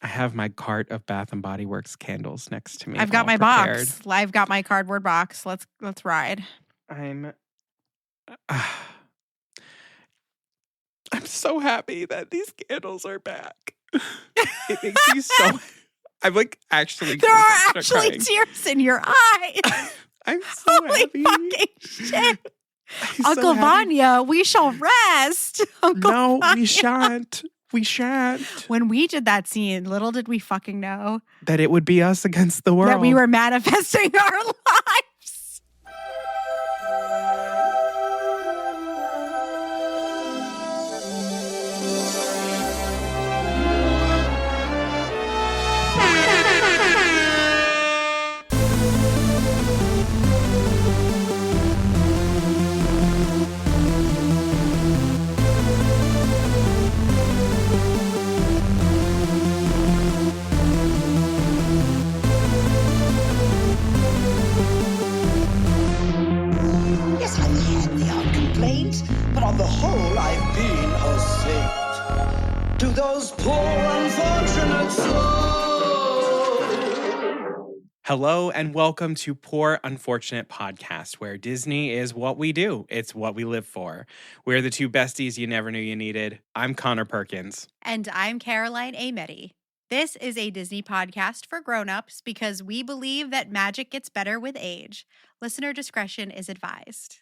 I have my cart of Bath and Body Works candles next to me. I've got all my prepared. box. I've got my cardboard box. Let's ride. I'm so happy that these candles are back. It makes me so. I'm like actually. There are actually crying. tears in your eyes. I'm so Holy happy. fucking shit. I'm Uncle so happy. Vanya, we shall rest. Uncle No, Vanya. we shan't. We shan't. When we did that scene, little did we fucking know That it would be us against the world. that we were manifesting our lives. Yes, I've had the odd complaint, but on the whole, I've been a saint. To those poor unfortunate souls. Hello and welcome to Poor Unfortunate Podcast, where Disney is what we do. It's what we live for. We're the two besties you never knew you needed. I'm Conor Perkins. And I'm Caroline Ameti. This is a Disney podcast for grown-ups because we believe that magic gets better with age. Listener discretion is advised.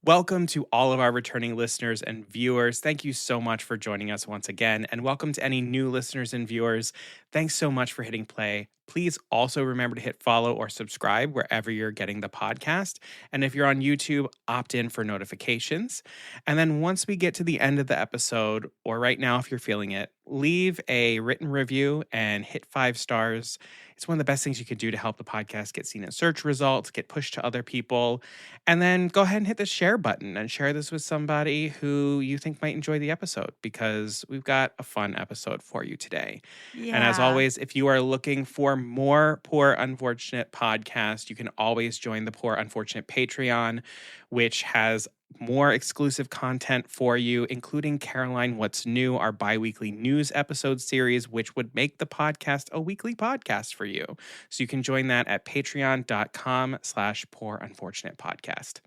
Welcome to all of our returning listeners and viewers. Thank you so much for joining us once again. And welcome to any new listeners and viewers. Thanks so much for hitting play. Please also remember to hit follow or subscribe wherever you're getting the podcast. And if you're on YouTube, opt in for notifications. And then once we get to the end of the episode, or right now if you're feeling it, leave a written review and hit 5 stars. It's one of the best things you can do to help the podcast get seen in search results, get pushed to other people. And then go ahead and hit the share button and share this with somebody who you think might enjoy the episode, because we've got a fun episode for you today. Yeah. And as always, if you are looking for more Poor Unfortunate podcast, you can always join the Poor Unfortunate Patreon, which has more exclusive content for you, including Caroline What's New, our bi-weekly news episode series, which would make the podcast a weekly podcast for you. So you can join that at patreon.com/Poor Unfortunate Podcast.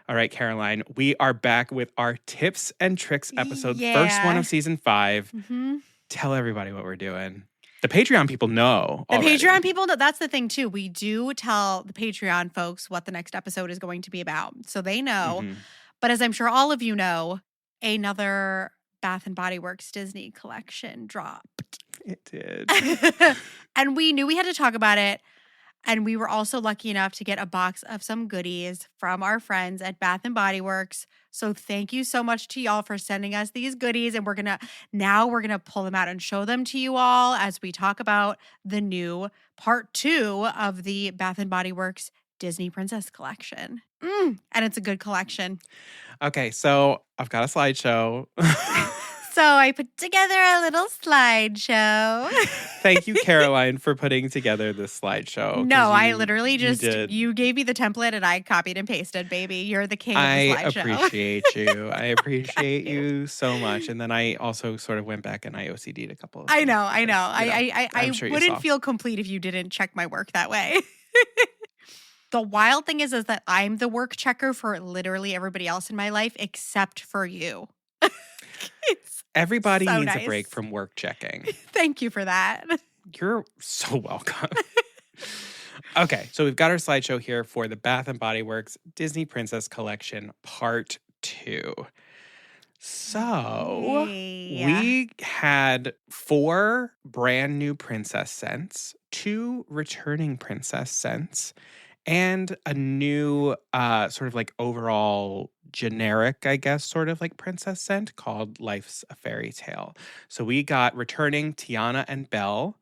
All right, Caroline, we are back with our tips and tricks episode, first one of season 5. Mm-hmm. Tell everybody what we're doing. The Patreon people know already. The Patreon people know. That's the thing, too. We do tell the Patreon folks what the next episode is going to be about. So they know. Mhm. But as I'm sure all of you know, another Bath and Body Works Disney collection dropped. It did. And we knew we had to talk about it. And we were also lucky enough to get a box of some goodies from our friends at Bath and Body Works. So thank you so much to y'all for sending us these goodies. And we're going to pull them out and show them to you all as we talk about the new part 2 of the Bath and Body Works Disney Princess Collection. And it's a good collection. Okay, so I've got a slideshow. So I put together a little slideshow. Thank you, Caroline, for putting together this slideshow. No, I literally just, did. you gave me the template and I copied and pasted, baby. You're the king of the I slideshow. appreciate you. I appreciate you so much. And then I also sort of went back and I OCD'd a couple of I things. know. I'm I sure you wouldn't saw. feel complete if you didn't check my work that way. The wild thing is that I'm the work checker for literally everybody else in my life except for you. It's Everybody so needs nice. a break from work checking. Thank you for that. You're so welcome. Okay, so we've got our slideshow here for the Bath and Body Works Disney Princess Collection Part 2. So Yay. we had 4 brand new princess scents, 2 returning princess scents, and a new sort of like overall generic, I guess, sort of like princess scent called Life's a Fairy Tale. So we got returning Tiana and Belle,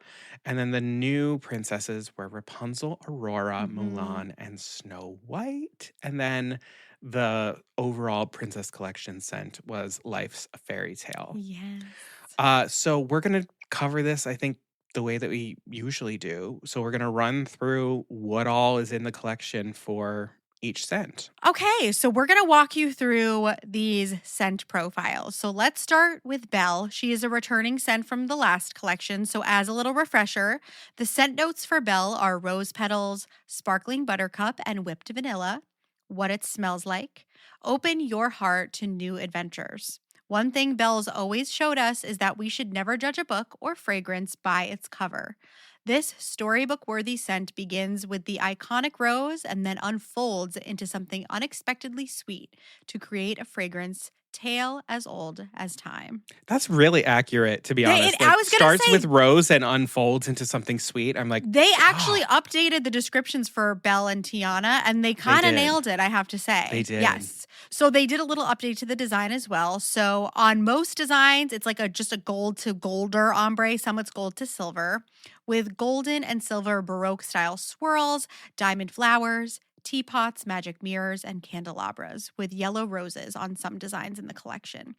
and then the new princesses were Rapunzel, Aurora, Mulan, and Snow White. And then the overall princess collection scent was Life's a Fairy Tale. Yes. So we're going to cover this, I think, the way that we usually do. So we're going to run through what all is in the collection for each scent. Okay, so we're going to walk you through these scent profiles. So let's start with Belle. She is a returning scent from the last collection. So, as a little refresher, the scent notes for Belle are rose petals, sparkling buttercup, and whipped vanilla. What it smells like. Open your heart to new adventures. One thing Belle's always showed us is that we should never judge a book or fragrance by its cover. This storybook-worthy scent begins with the iconic rose and then unfolds into something unexpectedly sweet to create a fragrance tale as old as time. That's really accurate, to be honest. I was gonna starts say- with rose and unfolds into something sweet. I'm like, They actually updated the descriptions for Belle and Tiana, and they kind of did. nailed it, I have to say. They did. Yes. So they did a little update to the design as well. So on most designs, it's like just a gold to golder ombre. Some it's gold to silver, with golden and silver Baroque style swirls, diamond flowers, teapots, magic mirrors, and candelabras, with yellow roses on some designs in the collection.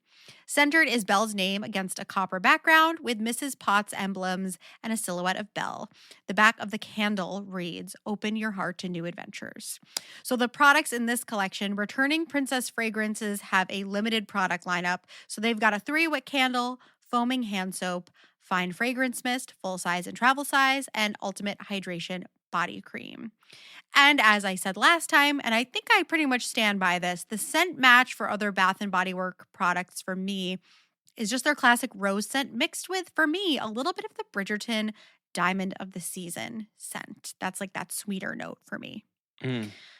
Centered is Belle's name against a copper background with Mrs. Potts emblems and a silhouette of Belle. The back of the candle reads, "Open your heart to new adventures." So the products in this collection, returning princess fragrances have a limited product lineup. So they've got a 3-wick candle, foaming hand soap, fine fragrance mist, full size and travel size, and ultimate hydration body cream. And as I said last time, and I think I pretty much stand by this, the scent match for other Bath & Body Works products for me is just their classic rose scent mixed with, for me, a little bit of the Bridgerton Diamond of the Season scent. That's like that sweeter note for me.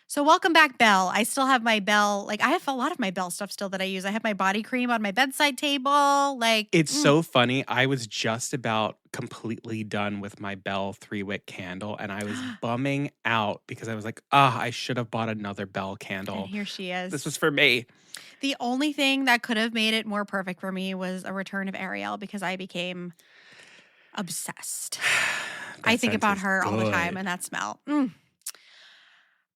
So welcome back, Belle. I still have my Belle, I have a lot of my Belle stuff still that I use. I have my body cream on my bedside table. It's so funny. I was just about completely done with my Belle 3-wick candle, and I was bumming out because I was like, I should have bought another Belle candle. And here she is. This was for me. The only thing that could have made it more perfect for me was a return of Ariel because I became obsessed. I think scent about is her all the time good. and that smell.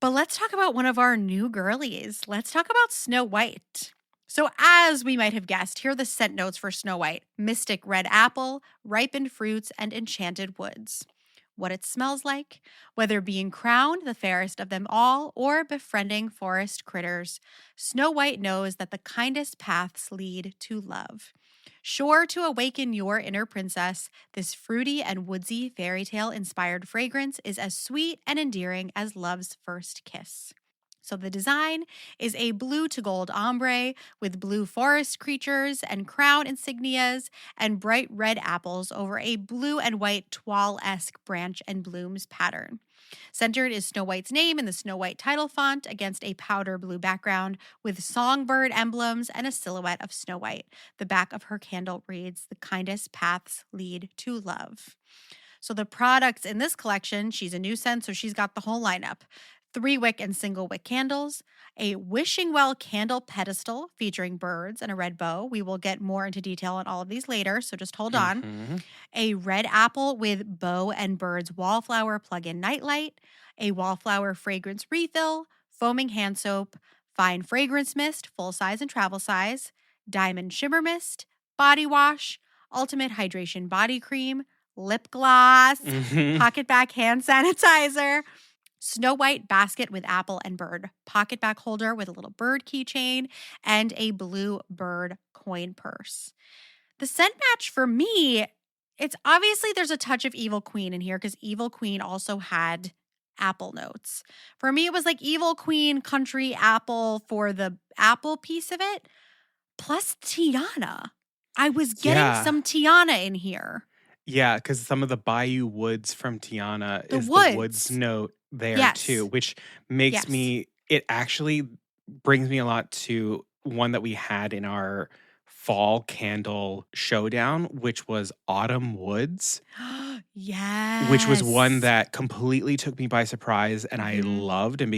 But let's talk about one of our new girlies. Let's talk about Snow White. So as we might have guessed, here are the scent notes for Snow White. Mystic red apple, ripened fruits, and enchanted woods. What it smells like, whether being crowned the fairest of them all or befriending forest critters, Snow White knows that the kindest paths lead to love. Sure to awaken your inner princess, this fruity and woodsy fairy tale inspired fragrance is as sweet and endearing as love's first kiss. So the design is a blue to gold ombre with blue forest creatures and crown insignias and bright red apples over a blue and white toile-esque branch and blooms pattern. Centered is Snow White's name in the Snow White title font against a powder blue background with songbird emblems and a silhouette of Snow White. The back of her candle reads, "The kindest paths lead to love." So the products in this collection, she's a new scent, so she's got the whole lineup. 3-wick and single-wick candles, a wishing well candle pedestal featuring birds and a red bow. We will get more into detail on all of these later, so just hold on. A red apple with bow and birds wallflower plug-in nightlight, a wallflower fragrance refill, foaming hand soap, fine fragrance mist, full size and travel size, diamond shimmer mist, body wash, ultimate hydration body cream, lip gloss, pocket back hand sanitizer, Snow White basket with apple and bird, pocket back holder with a little bird keychain, and a blue bird coin purse. The scent match for me, it's obviously there's a touch of Evil Queen in here because Evil Queen also had apple notes. For me, it was like Evil Queen, country apple for the apple piece of it, plus Tiana. I was getting some Tiana in here. Yeah, because some of the Bayou Woods from Tiana The is woods. the woods note there Yes. too, which makes Yes. me, it actually brings me a lot to one that we had in our fall candle showdown, which was Autumn Woods, Yes. which was one that completely took me by surprise and I Mhm. loved and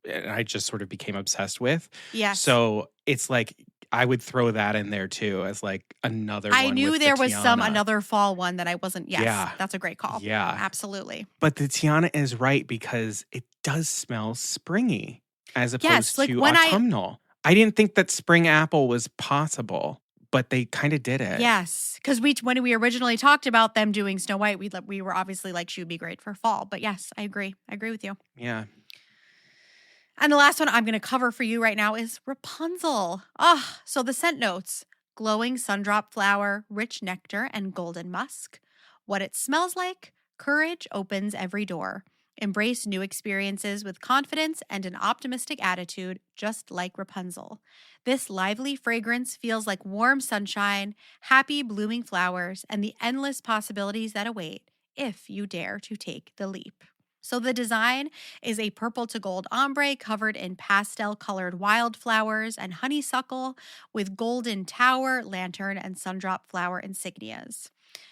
and I just sort of became obsessed with. Yes. So it's like, I would throw that in there too as like another I one knew with there the was Tiana. another fall one that I wasn't. Yes, Yeah. that's a great call. Yeah. Absolutely. But the Tiana is right because it does smell springy as opposed like to when autumnal. I didn't think that spring apple was possible, but they kind of did it. Yes, because when we originally talked about them doing Snow White, we were obviously like she would be great for fall. But yes, I agree. I agree with you. Yeah. And the last one I'm going to cover for you right now is Rapunzel. So the scent notes: glowing sundrop flower, rich nectar, and golden musk. What it smells like: courage opens every door. Embrace new experiences with confidence and an optimistic attitude, just like Rapunzel. This lively fragrance feels like warm sunshine, happy blooming flowers, and the endless possibilities that await if you dare to take the leap. So the design is a purple to gold ombre covered in pastel colored wildflowers and honeysuckle with golden tower, lantern, and sundrop flower insignias.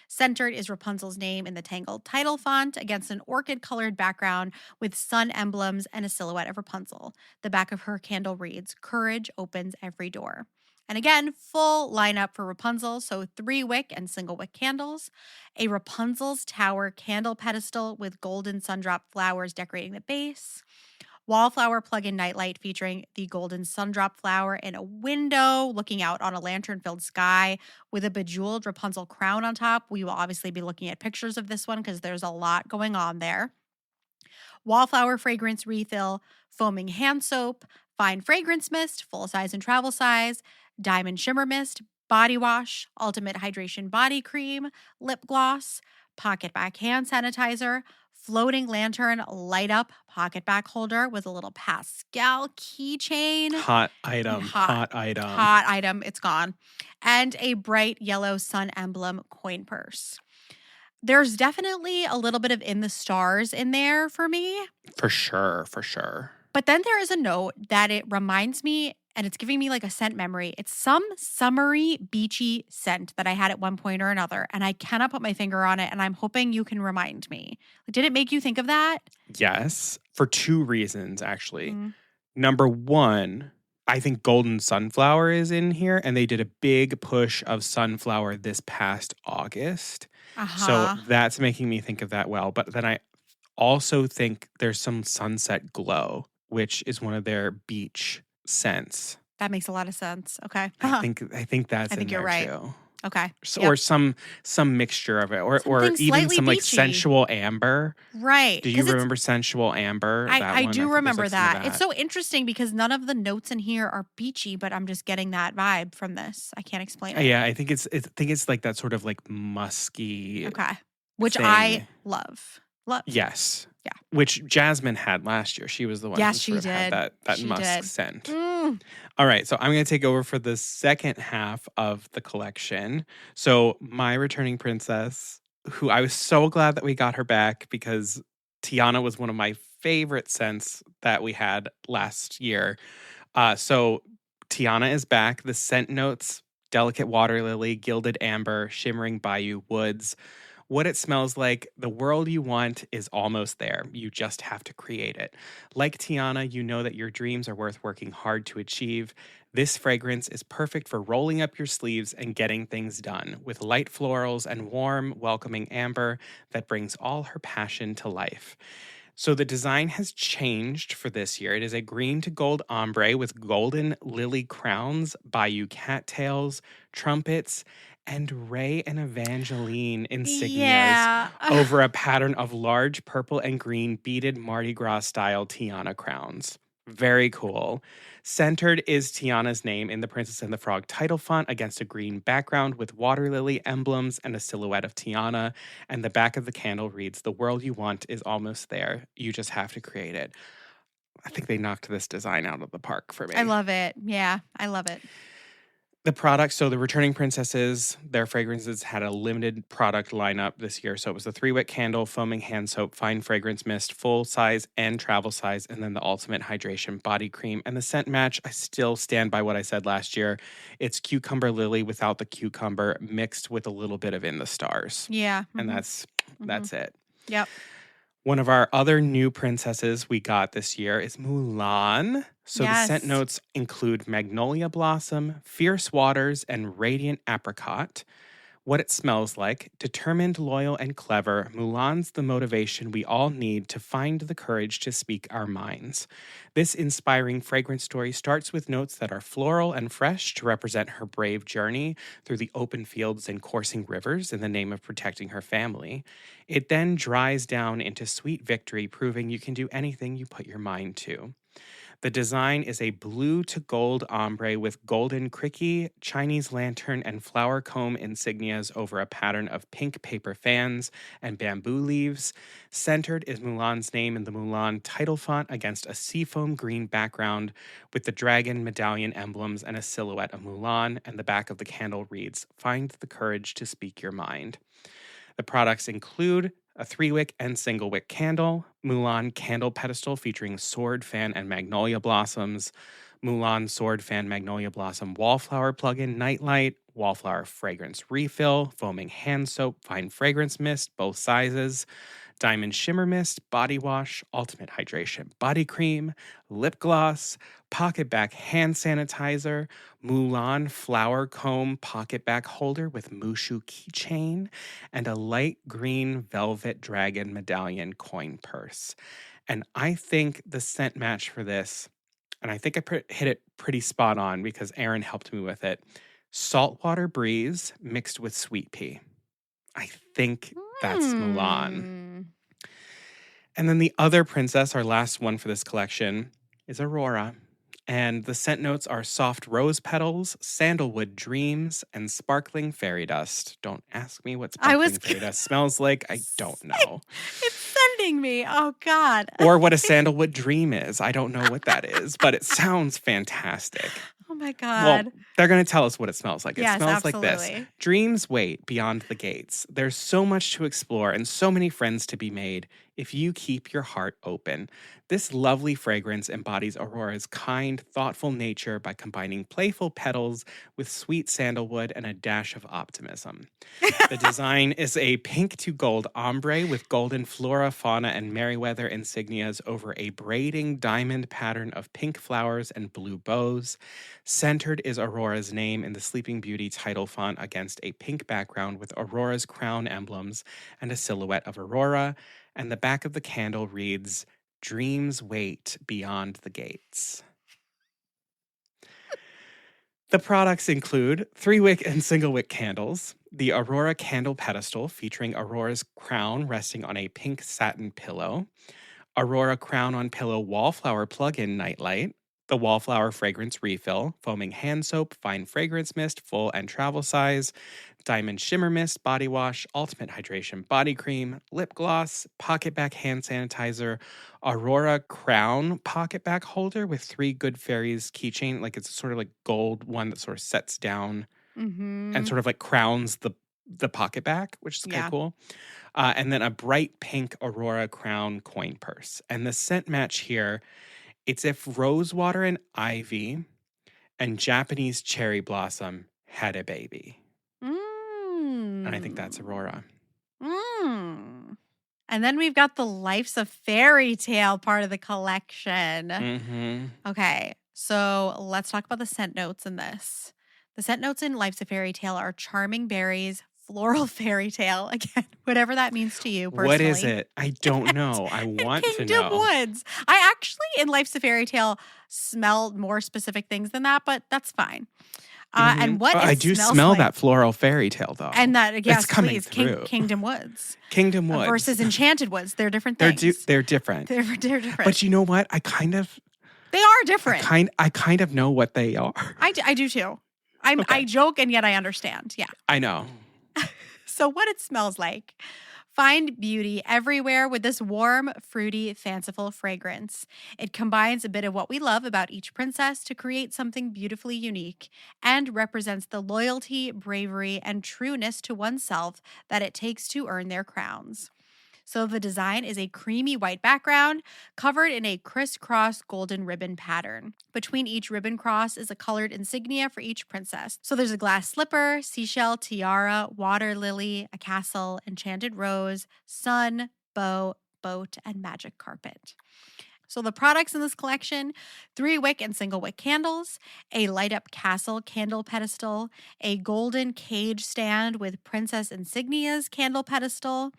Centered is Rapunzel's name in the tangled title font against an orchid colored background with sun emblems and a silhouette of Rapunzel. The back of her candle reads, "Courage opens every door." And again, full lineup for Rapunzel, so 3-wick and single-wick candles, a Rapunzel's Tower candle pedestal with golden sundrop flowers decorating the base, wallflower plug-in nightlight featuring the golden sundrop flower in a window looking out on a lantern-filled sky with a bejeweled Rapunzel crown on top. We will obviously be looking at pictures of this one because there's a lot going on there. Wallflower fragrance refill, foaming hand soap, fine fragrance mist, full size and travel size, diamond shimmer mist, body wash, ultimate hydration body cream, lip gloss, pocket back hand sanitizer, floating lantern light up pocket back holder with a little pastel keychain. Hot item. Hot item. Hot item. It's gone. And a bright yellow sun emblem coin purse. There's definitely a little bit of in the stars in there for me. For sure. For sure. But then there is a note that it reminds me, and it's giving me like a scent memory. It's some summery, beachy scent that I had at one point or another, and I cannot put my finger on it, and I'm hoping you can remind me. Did it make you think of that? Yes. For 2 reasons, actually. Mm. Number 1, I think golden sunflower is in here, and they did a big push of sunflower this past August. So that's making me think of that well. But then I also think there's some sunset glow, which is one of their beach scents. That makes a lot of sense. Okay. I think that's I think in you're there right. too. Okay. Or some mixture of it, or Something even slightly some like beachy. sensual amber. Right. Do you remember sensual amber? I one? do think remember there's, like, some that. of It's so interesting because none of the notes in here are beachy, but I'm just getting that vibe from this. I can't explain it. Yeah, I think it's like that sort of like musky. Okay. Which thing. I love. Love. Yes. Yeah. Which Jasmine had last year. She was the one Yes, who she sort of had did. that She musk did. scent. Mm. All right, so I'm going to take over for the second half of the collection. So my returning princess, who I was so glad that we got her back because Tiana was one of my favorite scents that we had last year. So Tiana is back. The scent notes: delicate water lily, gilded amber, shimmering bayou woods. What it smells like: the world you want is almost there. You just have to create it. Like Tiana, you know that your dreams are worth working hard to achieve. This fragrance is perfect for rolling up your sleeves and getting things done, with light florals and warm, welcoming amber that brings all her passion to life. So the design has changed for this year. It is a green to gold ombre with golden lily crowns, bayou cattails, trumpets, and Ray and Evangeline insignias over a pattern of large purple and green beaded Mardi Gras style Tiana crowns. Very cool. Centered is Tiana's name in the Princess and the Frog title font against a green background with water lily emblems and a silhouette of Tiana. And the back of the candle reads, "The world you want is almost there. You just have to create it." I think they knocked this design out of the park for me. I love it. Yeah, I love it. The products, so the returning princesses, their fragrances had a limited product lineup this year. So it was the 3-wick candle, foaming hand soap, fine fragrance mist, full size and travel size, and then the ultimate hydration body cream. And the scent match, I still stand by what I said last year. It's cucumber lily without the cucumber, mixed with a little bit of in the stars. Yeah. And that's it. Yep. One of our other new princesses we got this year is Mulan. So the scent notes include magnolia blossom, fierce waters, and radiant apricot. What it smells like: determined, loyal, and clever, Mulan's the motivation we all need to find the courage to speak our minds. This inspiring fragrance story starts with notes that are floral and fresh to represent her brave journey through the open fields and coursing rivers in the name of protecting her family. It then dries down into sweet victory, proving you can do anything you put your mind to. The design is a blue to gold ombre with golden cricky, Chinese lantern, and flower comb insignias over a pattern of pink paper fans and bamboo leaves. Centered is Mulan's name in the Mulan title font against a seafoam green background with the dragon medallion emblems and a silhouette of Mulan, and the back of the candle reads, "Find the courage to speak your mind." The products include a 3-wick and single-wick candle, Mulan candle pedestal featuring sword fan and magnolia blossoms, Mulan sword fan magnolia blossom wallflower plug-in nightlight, wallflower fragrance refill, foaming hand soap, fine fragrance mist, both sizes, diamond shimmer mist, body wash, ultimate hydration body cream, lip gloss, pocket back hand sanitizer, Mulan flower comb pocket back holder with Mushu keychain, and a light green velvet dragon medallion coin purse. And I think the scent match for this, and I think I hit it pretty spot on because Aaron helped me with it. Saltwater breeze mixed with sweet pea. I think that's Mulan. Hmm. And then the other princess, our last one for this collection, is Aurora. And the scent notes are soft rose petals, sandalwood dreams, and sparkling fairy dust. Don't ask me what I was sparkling fairy dust smells like. I don't know. It's sending me. Oh, God. Or what a sandalwood dream is. I don't know what that is, but it sounds fantastic. Oh, my Well, God. they're going to tell us what it smells like. It Yes, smells like this. absolutely. Dreams wait beyond the gates. There's so much to explore and so many friends to be made if you keep your heart open. This lovely fragrance embodies Aurora's kind, thoughtful nature by combining playful petals with sweet sandalwood and a dash of optimism. The design is a pink to gold ombre with golden flora, fauna, and Merryweather insignias over a braiding diamond pattern of pink flowers and blue bows. Centered is Aurora's name in the Sleeping Beauty title font against a pink background with Aurora's crown emblems and a silhouette of Aurora. And the back of the candle reads, "Dreams wait beyond the gates." The products include 3-wick and single-wick candles, the Aurora candle pedestal featuring Aurora's crown resting on a pink satin pillow, Aurora crown on pillow wallflower plug-in nightlight, the wallflower fragrance refill, foaming hand soap, fine fragrance mist, full and travel size, diamond shimmer mist, body wash, ultimate hydration body cream, lip gloss, pocket back hand sanitizer, Aurora crown pocket back holder with 3 good fairies keychain, like it's sort of like gold one that sort of sets down Mm-hmm. and sort of like crowns the pocket back, which is kind Yeah. of cool. And then a bright pink Aurora crown coin purse. And the scent match here, it's if rosewater and ivy and Japanese cherry blossom had a baby. And I think that's Aurora. Mm. And then we've got the Life's a Fairy Tale part of the collection. Mm-hmm. Okay, so let's talk about the scent notes in this. The scent notes in Life's a Fairy Tale are charming berries, floral fairy tale, again, whatever that means to you personally. What is it? I don't know. I And want to Kingdom know. Woods. I actually, in Life's a Fairy Tale, smell more specific things than that, but that's fine. Mhm. And what I it do smells smell like, that floral fairy tale, though. and that, yes, coming please, through. Kingdom Woods Kingdom Woods versus Enchanted Woods. They're different they're things. they're different. They're different. But you know what? I They are different. kind of know what they are. I do too. I Okay. joke and yet I understand. Yeah. I know. So what it smells like. Find beauty everywhere with this warm, fruity, fanciful fragrance. It combines a bit of what we love about each princess to create something beautifully unique and represents the loyalty, bravery, and trueness to oneself that it takes to earn their crowns. So the design is a creamy white background covered in a crisscross golden ribbon pattern. Between each ribbon cross is a colored insignia for each princess. So there's a glass slipper, seashell, tiara, water lily, a castle, enchanted rose, sun, bow, boat, and magic carpet. So the products in this collection, 3-wick and single-wick candles, a light-up castle candle pedestal, a golden cage stand with princess insignias candle pedestal,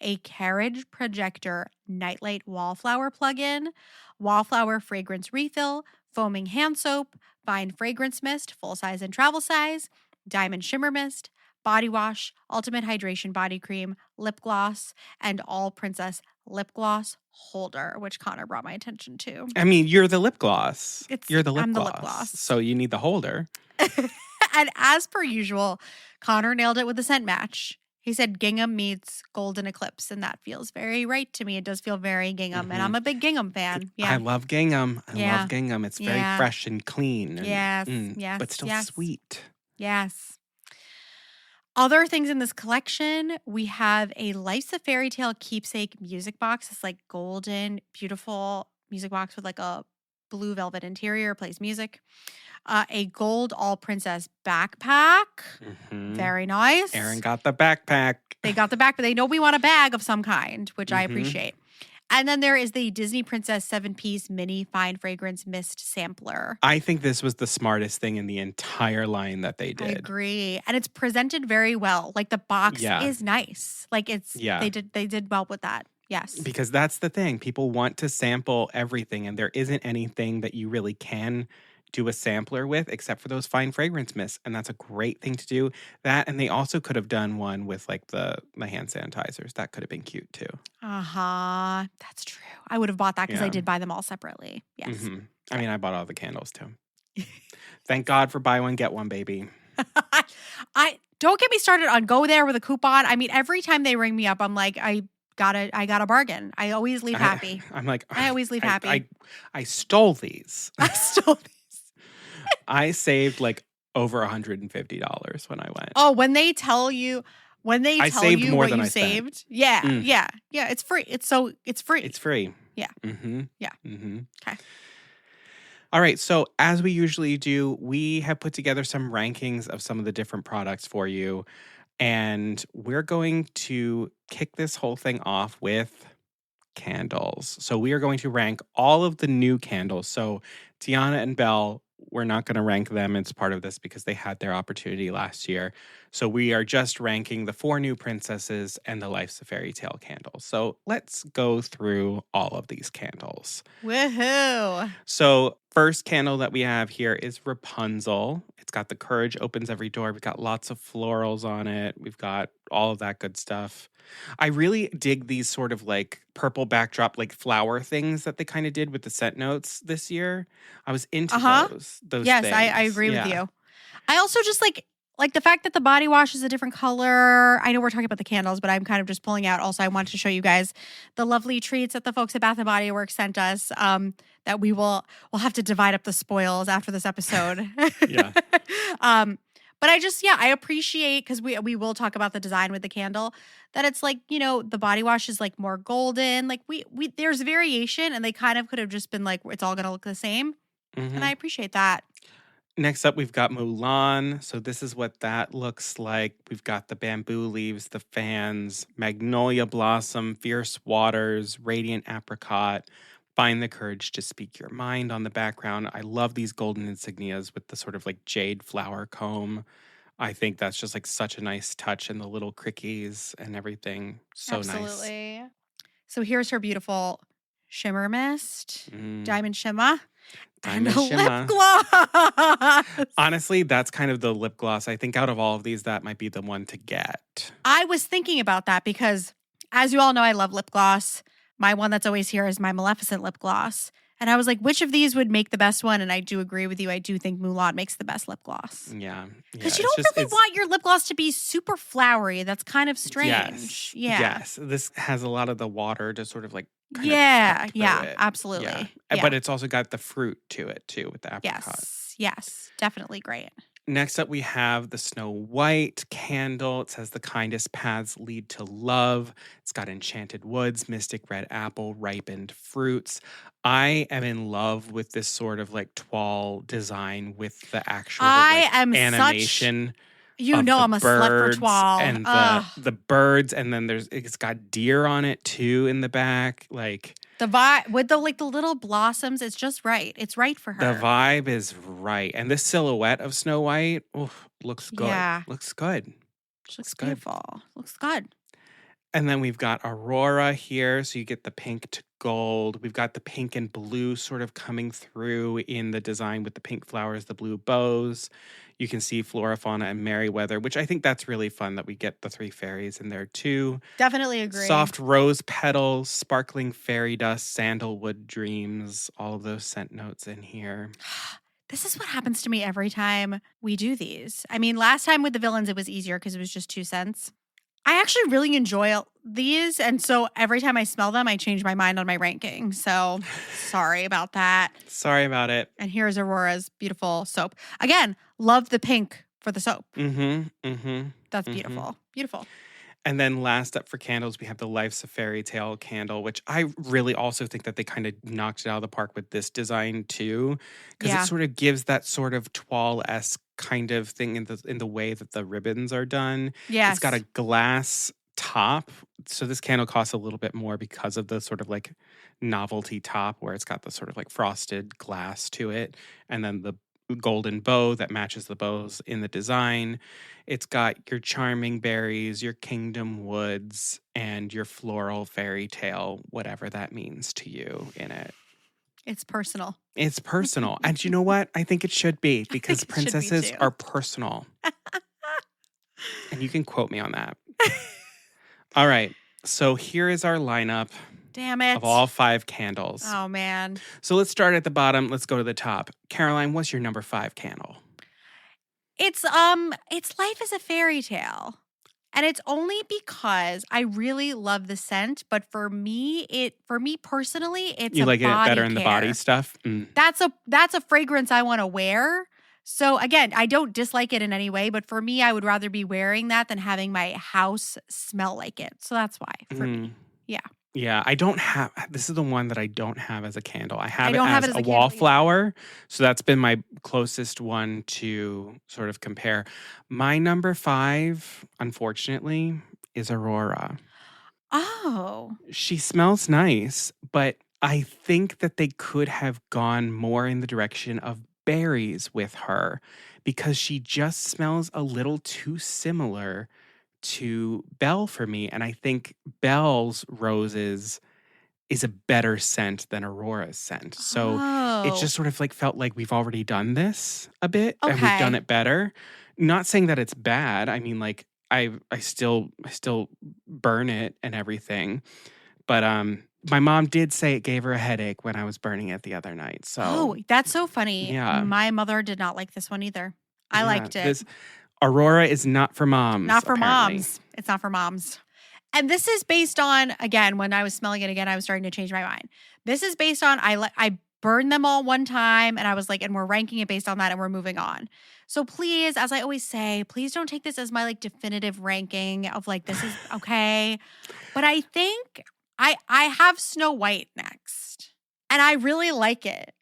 a carriage projector nightlight wallflower plug-in, wallflower fragrance refill, foaming hand soap, fine fragrance mist, full size and travel size, diamond shimmer mist, body wash, ultimate hydration body cream, lip gloss and all princess lip gloss holder, which Connor brought my attention to. I mean, you're the lip gloss. You're the lip I'm gloss. the lip gloss. So you need the holder. And as per usual, Connor nailed it with the scent match. He said gingham meets golden eclipse, and that feels very right to me. It does feel very gingham, and I'm a big gingham fan. Yeah. I love gingham. I love gingham. It's very fresh and clean. And, yes. But still sweet. Yes. Other things in this collection, we have a Life's a Fairy Tale keepsake music box. It's like golden, beautiful music box with like a blue velvet interior, plays music. A gold all princess backpack. Very nice. Aaron got the backpack. They got the backpack. They know we want a bag of some kind, which I appreciate. And then there is the Disney Princess 7-piece mini fine fragrance mist sampler. I think this was the smartest thing in the entire line that they did. I agree. And it's presented very well. Like the box is nice. Like they did well with that. Yes. Because that's the thing. People want to sample everything, and there isn't anything that you really can do a sampler with except for those fine fragrance mists, and that's a great thing to do. That, and they also could have done one with like the hand sanitizers. That could have been cute too. That's true. I would have bought that because I did buy them all separately. Yes. I mean, I bought all the candles too. Thank God for buy one get one, baby. I don't get me started on go there with a coupon. I mean, every time they ring me up, I'm like, I got a bargain. I always leave happy. I'm like, I always leave happy. I stole these. I stole these. I saved like over $150 when I went. Oh, when they tell you more what you saved. Yeah. It's free. It's free. It's free. Yeah. Yeah. Okay. All right. So as we usually do, we have put together some rankings of some of the different products for you. And we're going to kick this whole thing off with candles. So we are going to rank all of the new candles. So Tiana and Belle, we're not going to rank them. It's part of this because they had their opportunity last year. So we are just ranking the 4 new princesses and the Life's a Fairy Tale candles. So let's go through all of these candles. Woohoo! So first candle that we have here is Rapunzel. It's got the courage opens every door. We've got lots of florals on it. We've got all of that good stuff. I really dig these sort of like purple backdrop, like flower things that they kind of did with the scent notes this year. I was into those yes, things. I agree with you. I also just like the fact that the body wash is a different color. I know we're talking about the candles, but I'm kind of just pulling out. Also, I wanted to show you guys the lovely treats that the folks at Bath & Body Works sent us that we'll have to divide up the spoils after this episode. Yeah. But I appreciate, because we will talk about the design with the candle, that it's like, the body wash is like more golden. Like we there's variation, and they kind of could have just been like, it's all going to look the same. And I appreciate that. Next up, we've got Mulan. So this is what that looks like. We've got the bamboo leaves, the fans, magnolia blossom, fierce waters, radiant apricot, find the courage to speak your mind on the background. I love these golden insignias with the sort of like jade flower comb. I think that's just like such a nice touch, and the little crickies and everything. So Absolutely. nice. So here's her beautiful shimmer mist, diamond shimmer. Diamond and a shimmer. lip gloss. Honestly, that's kind of the lip gloss. I think out of all of these, that might be the one to get. I was thinking about that because, as you all know, I love lip gloss. My one that's always here is my Maleficent lip gloss. And I was like, which of these would make the best one? And I do agree with you. I do think Mulan makes the best lip gloss. Yeah. Because you don't really want your lip gloss to be super flowery. That's kind of strange. Yes. This has a lot of the water to sort of like absolutely. Yeah. Yeah. But it's also got the fruit to it too with the apricot. Yes. Definitely great. Next up, we have the Snow White candle. It says the kindest paths lead to love. It's got enchanted woods, mystic red apple, ripened fruits. I am in love with this sort of like toile design with the actual animation. I'm a slut for toile. And the birds, and then it's got deer on it too in the back. Like the vibe with the little blossoms, it's just right. It's right for her. The vibe is right. And this silhouette of Snow White looks good. Yeah. Looks good. Looks beautiful. Looks good. And then we've got Aurora here. So you get the pink to gold. We've got the pink and blue sort of coming through in the design with the pink flowers, the blue bows. You can see Flora, Fauna, and Merryweather, which I think that's really fun that we get the 3 fairies in there too. Definitely agree. Soft rose petals, sparkling fairy dust, sandalwood dreams, all of those scent notes in here. This is what happens to me every time we do these. I mean, last time with the villains, it was easier because it was just 2 cents. I actually really enjoy these. And so every time I smell them, I change my mind on my ranking. So sorry about that. Sorry about it. And here's Aurora's beautiful soap. Again, love the pink for the soap. That's beautiful. Beautiful. And then last up for candles, we have the Life's a Fairy Tale candle, which I really also think that they kind of knocked it out of the park with this design too. Because it sort of gives that sort of toile-esque kind of thing in the way that the ribbons are done. Yes. It's got a glass top. So this candle costs a little bit more because of the sort of like novelty top where it's got the sort of like frosted glass to it. And then the golden bow that matches the bows in the design. It's got your charming berries, your kingdom woods, and your floral fairy tale, whatever that means to you in it. It's personal. It's personal. And you know what? I think it should be because princesses are personal. And you can quote me on that. All right. So here is our lineup. Damn it. Of all 5 candles. Oh, man. So let's start at the bottom. Let's go to the top. Caroline, what's your number 5 candle? It's Life is a Fairy Tale. And it's only because I really love the scent, but for me personally, it's you a like it body better in the body stuff? Mm. That's a fragrance I want to wear. So again, I don't dislike it in any way, but for me, I would rather be wearing that than having my house smell like it. So that's why for me. Yeah. Yeah, I don't have, this is the one that I don't have as a candle. I have it have as it as a a candle wallflower. So that's been my closest one to sort of compare. My number 5, unfortunately, is Aurora. Oh. She smells nice, but I think that they could have gone more in the direction of berries with her because she just smells a little too similar to Belle for me. And I think Belle's roses is a better scent than Aurora's scent. So it just sort of like felt like we've already done this a bit and we've done it better. Not saying that it's bad. I mean, like I still burn it and everything. But my mom did say it gave her a headache when I was burning it the other night. So that's so funny. Yeah. My mother did not like this one either. I liked it. Aurora is not for moms. Not for apparently. moms. It's not for moms. And this is based on, again, when I was smelling it again, I was starting to change my mind. This is based on, I burned them all one time and I was like, and we're ranking it based on that and we're moving on. So please, as I always say, please don't take this as my like definitive ranking of like, this is okay. But I think I have Snow White next and I really like it.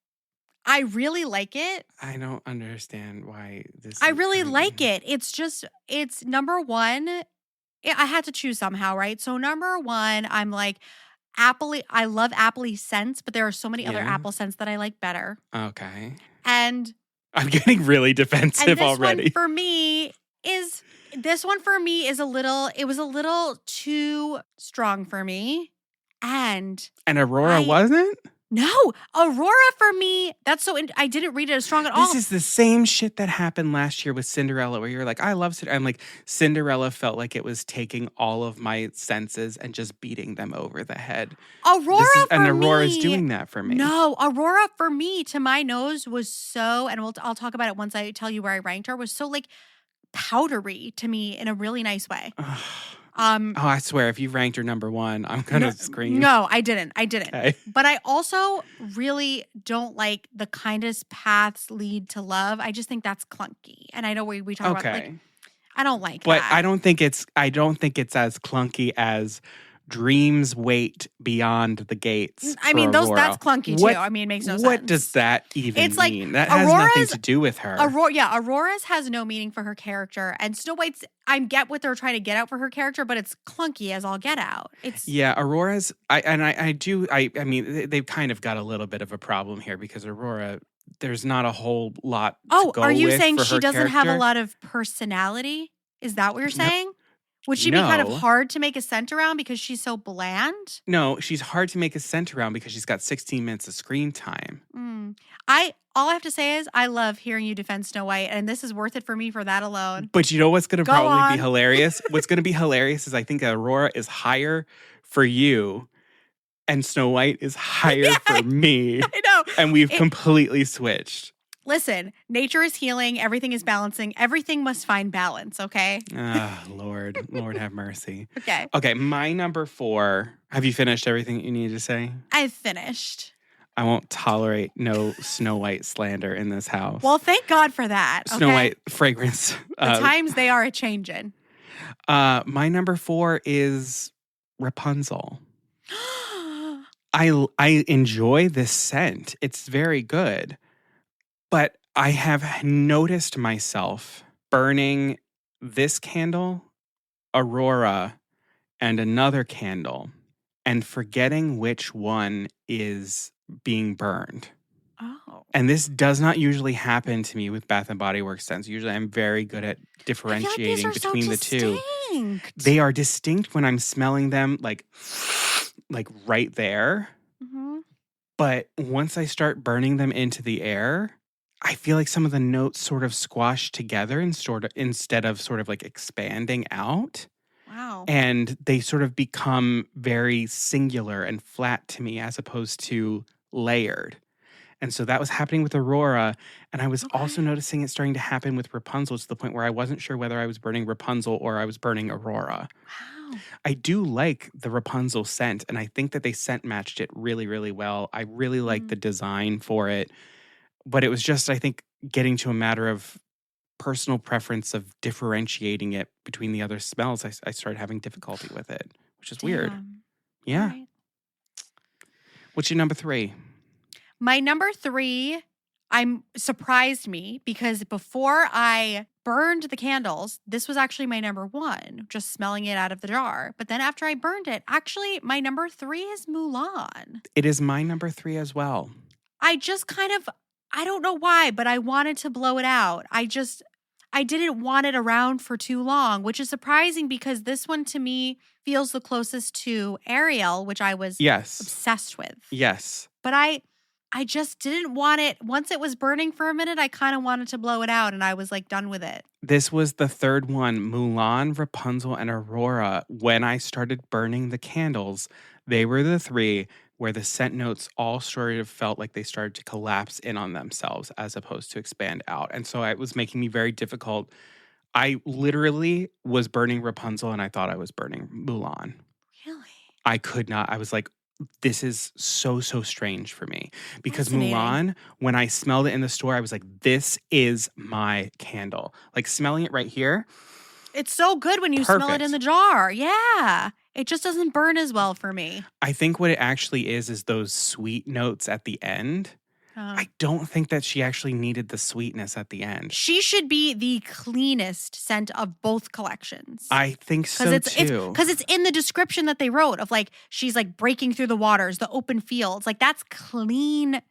I really like it. I don't understand why this. I really like it. It's number 1. I had to choose somehow, right? So number 1, I'm like, I love appley scents, but there are so many other apple scents that I like better. Okay. And I'm getting really defensive already. This one for me is it was a little too strong for me. And Aurora wasn't? No, Aurora for me, I didn't read it as strong at all. This is the same shit that happened last year with Cinderella, where you're like, I love Cinderella. I'm like, Cinderella felt like it was taking all of my senses and just beating them over the head. Aurora's doing that for me. No, Aurora for me, to my nose, was so, and I'll talk about it once I tell you where I ranked her, was so like powdery to me in a really nice way. I swear, if you ranked her number 1, I'm gonna scream. No, I didn't. Okay. But I also really don't like the kindest paths lead to love. I just think that's clunky. And I know we talk about like, I don't like that. But I don't think it's as clunky as dreams wait beyond the gates. I mean, that's clunky too. I mean, it makes no sense. What does that even mean? That has nothing to do with her. Aurora's has no meaning for her character, and Snow White's. I get what they're trying to get out for her character, but it's clunky as all get out. Aurora's. I mean, they've kind of got a little bit of a problem here because Aurora. There's not a whole lot. To go are you with saying for she her doesn't have a character. lot of personality? Is that what you're saying? Would she be kind of No. hard to make a scent around because she's so bland? No, she's hard to make a scent around because she's got 16 minutes of screen time. All I have to say is I love hearing you defend Snow White, and this is worth it for me for that alone. But you know what's going to Go probably on. be hilarious? What's going to be hilarious is I think Aurora is higher for you and Snow White is higher for me. I know. And we've completely switched. Listen, nature is healing. Everything is balancing. Everything must find balance, okay? Ah, Lord. Lord have mercy. Okay. Okay, my number 4. Have you finished everything you needed to say? I've finished. I won't tolerate no Snow White slander in this house. Well, thank God for that. Okay? Snow White fragrance. The times they are a-changing. My number 4 is Rapunzel. I enjoy this scent. It's very good. But I have noticed myself burning this candle, Aurora, and another candle, and forgetting which one is being burned. Oh. And this does not usually happen to me with Bath and Body Works scents. Usually I'm very good at differentiating between the two. They are distinct when I'm smelling them like right there. Mm-hmm. But once I start burning them into the air, I feel like some of the notes sort of squash together and instead of sort of like expanding out. Wow. And they sort of become very singular and flat to me as opposed to layered. And so that was happening with Aurora. And I was also noticing it starting to happen with Rapunzel to the point where I wasn't sure whether I was burning Rapunzel or I was burning Aurora. Wow. I do like the Rapunzel scent, and I think that they scent matched it really, really well. I really like the design for it. But it was just, I think, getting to a matter of personal preference of differentiating it between the other smells. I started having difficulty with it, which is weird. Yeah. Right. What's your number 3? My number 3, surprised me because before I burned the candles, this was actually my number 1, just smelling it out of the jar. But then after I burned it, actually my number 3 is Mulan. It is my number 3 as well. I just I don't know why, but I wanted to blow it out. I didn't want it around for too long, which is surprising because this one to me feels the closest to Ariel, which I was obsessed with. Yes. But I just didn't want it. Once it was burning for a minute, I kind of wanted to blow it out and I was like done with it. This was the third one, Mulan, Rapunzel, and Aurora. When I started burning the candles, they were the 3 where the scent notes all sort of felt like they started to collapse in on themselves as opposed to expand out. And so it was making me very difficult. I literally was burning Rapunzel and I thought I was burning Mulan. Really? I could not. I was like, this is so strange for me. Because Fascinating. Mulan, when I smelled it in the store, I was like, this is my candle. Like smelling it right here. It's so good when you smell it in the jar. Yeah. It just doesn't burn as well for me. I think what it actually is those sweet notes at the end. I don't think that she actually needed the sweetness at the end. She should be the cleanest scent of both collections. I think so too. Because it's in the description that they wrote of like, she's like breaking through the waters, the open fields. Like that's clean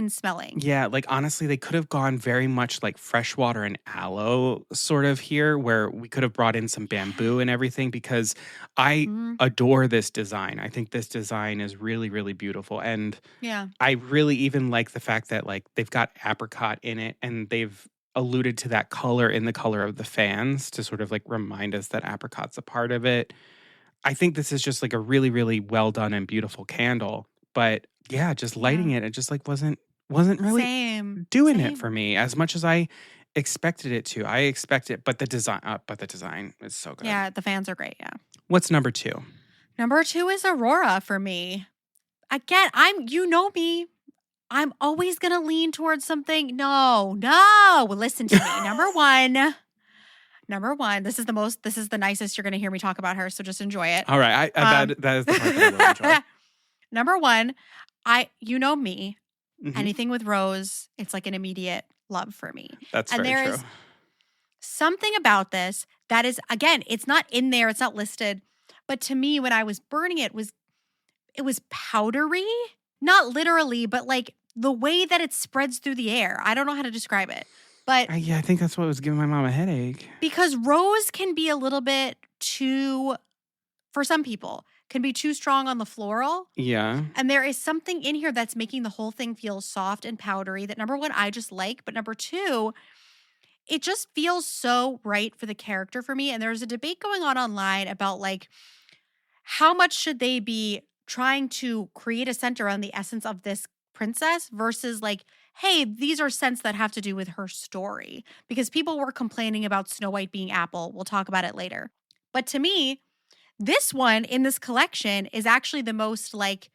smelling. Yeah, like honestly, they could have gone very much like freshwater and aloe sort of here, where we could have brought in some bamboo and everything because I adore this design. I think this design is really, really beautiful. And I really even like the fact that like they've got apricot in it and they've alluded to that color in the color of the fans to sort of like remind us that apricot's a part of it. I think this is just like a really, really well done and beautiful candle. But yeah, just lighting it just like wasn't really doing it for me as much as I expected it to. I expect it, but the design is so good. Yeah, the fans are great. Yeah. What's number 2? Number 2 is Aurora for me. Again, you know me. I'm always gonna lean towards something. No, listen to me. Number one. This is the nicest you're gonna hear me talk about her. So just enjoy it. All right, that is the part that I will enjoy. Number 1, you know me. Anything with rose, it's like an immediate love for me. That's very true. And there is something about this that is, again, it's not in there, it's not listed, but to me, when I was burning it was powdery, not literally, but like the way that it spreads through the air. I don't know how to describe it. But I think that's what was giving my mom a headache. because rose can be a little bit too, for some people, can be too strong on the floral. Yeah. And there is something in here that's making the whole thing feel soft and powdery that, number one, I just like. But number two, it just feels so right for the character for me. And there's a debate going on online about like, how much should they be trying to create a scent around the essence of this princess versus like, hey, these are scents that have to do with her story. Because people were complaining about Snow White being apple. We'll talk about it later. But to me, this one in this collection is actually the most like,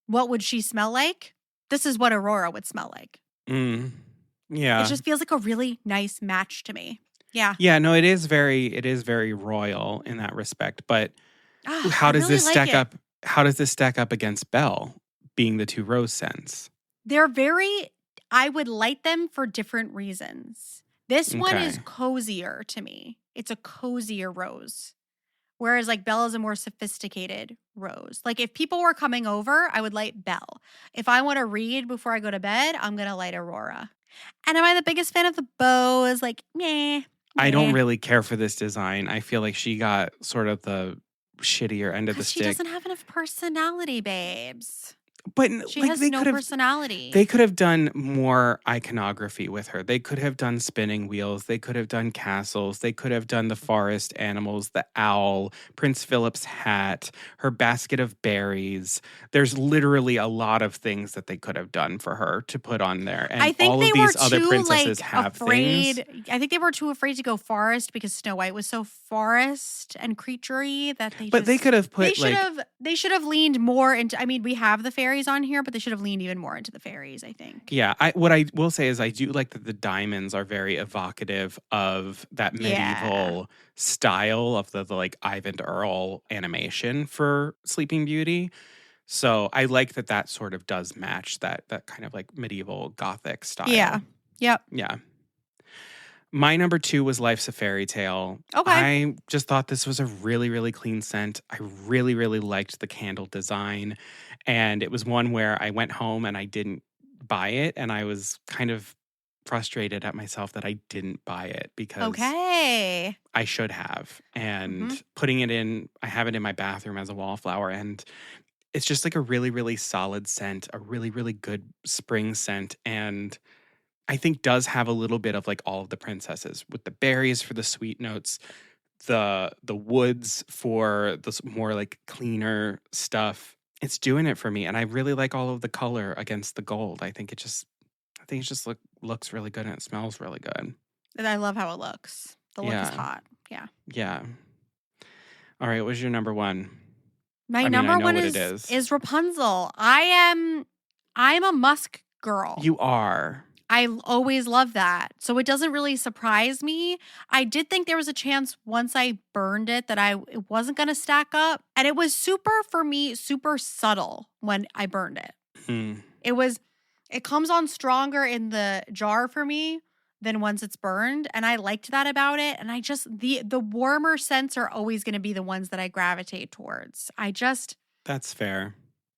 what would she smell like? This is what Aurora would smell like. Yeah. It just feels like a really nice match to me. Yeah. Yeah, no, it is very royal in that respect. But how I does really this like stack it. up? How does this stack up against Belle being the two rose scents? They're very, I would light them for different reasons. This one is Okay. cozier to me. It's a cozier rose. Whereas like Belle is a more sophisticated rose. Like if people were coming over, I would light Belle. If I want to read before I go to bed, I'm going to light Aurora. And am I the biggest fan of the bows? Like, meh. I don't really care for this design. I feel like she got sort of the shittier end of the Because she stick. doesn't have enough personality, babes. But She like has they no could have personality. They could have done more iconography with her. They could have done spinning wheels. They could have done castles. They could have done the forest animals, the owl, Prince Philip's hat, her basket of berries. There's literally a lot of things that they could have done for her to put on there. And I think all they of were these other too princesses like have things. afraid. I think they were too afraid to go forest because Snow White was so forest and creaturey that they. But they could have put They should have leaned more into. I mean, we have the fairies on here, but they should have leaned even more into the fairies, I think. Yeah, what I will say is I do like that the diamonds are very evocative of that medieval style of the like Ivan Earl animation for Sleeping Beauty. So I like that sort of does match that kind of like medieval gothic style. Yeah. Yep. Yeah. My number 2 was Life's a Fairy Tale. Okay. I just thought this was a really, really clean scent. I really, really liked the candle design. And it was one where I went home and I didn't buy it. And I was kind of frustrated at myself that I didn't buy it because Okay. I should have. And putting it in, I have it in my bathroom as a wallflower. And it's just like a really, really solid scent, a really, really good spring scent. And I think does have a little bit of like all of the princesses with the berries for the sweet notes, the woods for the more like cleaner stuff. It's doing it for me, and I really like all of the color against the gold. I think it just looks really good and it smells really good. And I love how it looks. The look is Yeah. hot. Yeah. Yeah. All right, what's your number 1? My I number know one what it is Rapunzel. I'm a musk girl. You are. I always love that. So it doesn't really surprise me. I did think there was a chance once I burned it that it wasn't going to stack up. And it was super subtle when I burned it. It comes on stronger in the jar for me than once it's burned. And I liked that about it. And I just, the warmer scents are always going to be the ones that I gravitate towards. That's fair.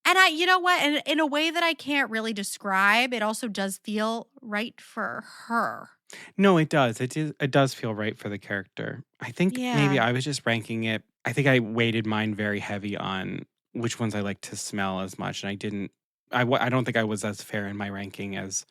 And you know what? And in a way that I can't really describe, it also does feel right for her. No, it does. It does feel right for the character. I think maybe I was just ranking it. I think I weighted mine very heavy on which ones I like to smell as much. And I don't think I was as fair in my ranking as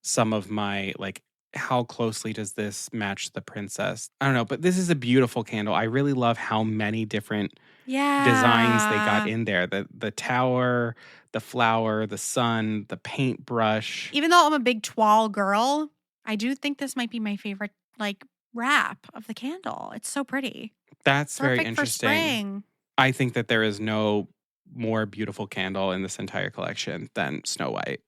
some of my, like, how closely does this match the princess? I don't know, but this is a beautiful candle. I really love how many different designs they got in there. The tower, the flower, the sun, the paintbrush. Even though I'm a big toile girl, I do think this might be my favorite like wrap of the candle. It's so pretty. That's Perfect very interesting. For spring. I think that there is no more beautiful candle in this entire collection than Snow White.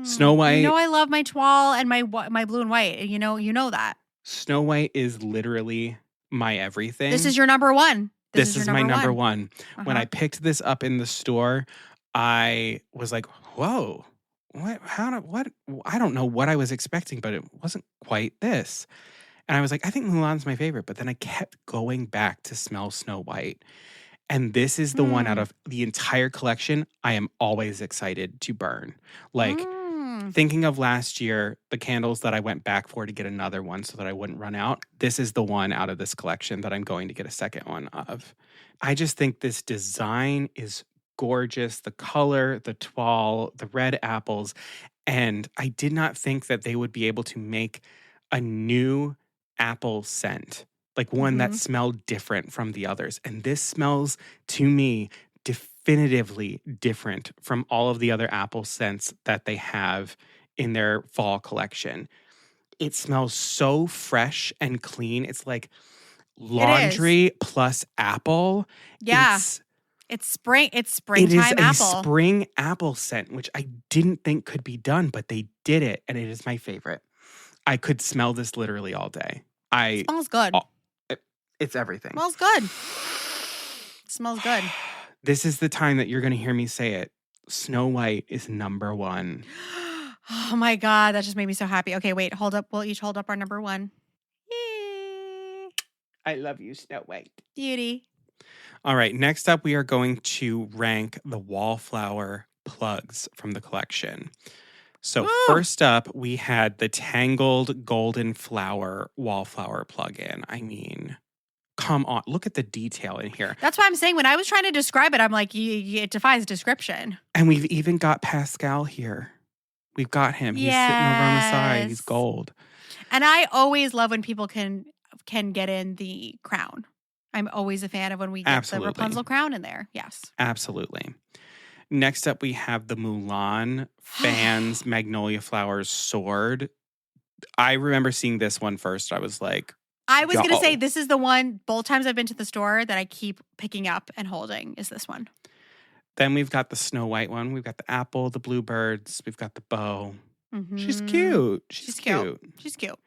Snow White. You know I love my toile and my blue and white. You know that. Snow White is literally my everything. This is your number 1. This is my number 1. When I picked this up in the store, I was like, whoa, what? I don't know what I was expecting, but it wasn't quite this. And I was like, I think Mulan's my favorite. But then I kept going back to smell Snow White. And this is the one out of the entire collection I am always excited to burn. Like, Thinking of last year, the candles that I went back for to get another one so that I wouldn't run out, this is the one out of this collection that I'm going to get a second one of. I just think this design is gorgeous. The color, the toile, the red apples. And I did not think that they would be able to make a new apple scent, like one that smelled different from the others. And this smells to me definitively different from all of the other apple scents that they have in their fall collection. It smells so fresh and clean. It's like laundry plus apple. Yeah. It's springtime it is apple. a spring apple scent, which I didn't think could be done, but they did it, and it is my favorite. I could smell this literally all day. It smells good. It's everything. Smells good. Smells good. This is the time that you're going to hear me say it. Snow White is number one. Oh my God, that just made me so happy. Okay, wait, hold up. We'll each hold up our number one. Yay. I love you, Snow White. Beauty. All right, next up, we are going to rank the wallflower plugs from the collection. So first up, we had the Tangled Golden Flower wallflower plug-in. I mean, come on, look at the detail in here. That's why I'm saying when I was trying to describe it, I'm like, it defies description. And we've even got Pascal here. We've got him. He's sitting over on the side. He's gold. And I always love when people can get in the crown. I'm always a fan of when we get the Rapunzel crown in there. Yes. Absolutely. Next up, we have the Mulan Fans Magnolia Flowers sword. I remember seeing this one first. I was like, I was going to say this is the one, both times I've been to the store, that I keep picking up and holding is this one. Then we've got the Snow White one. We've got the apple, the bluebirds. We've got the bow. She's cute. She's cute. She's cute.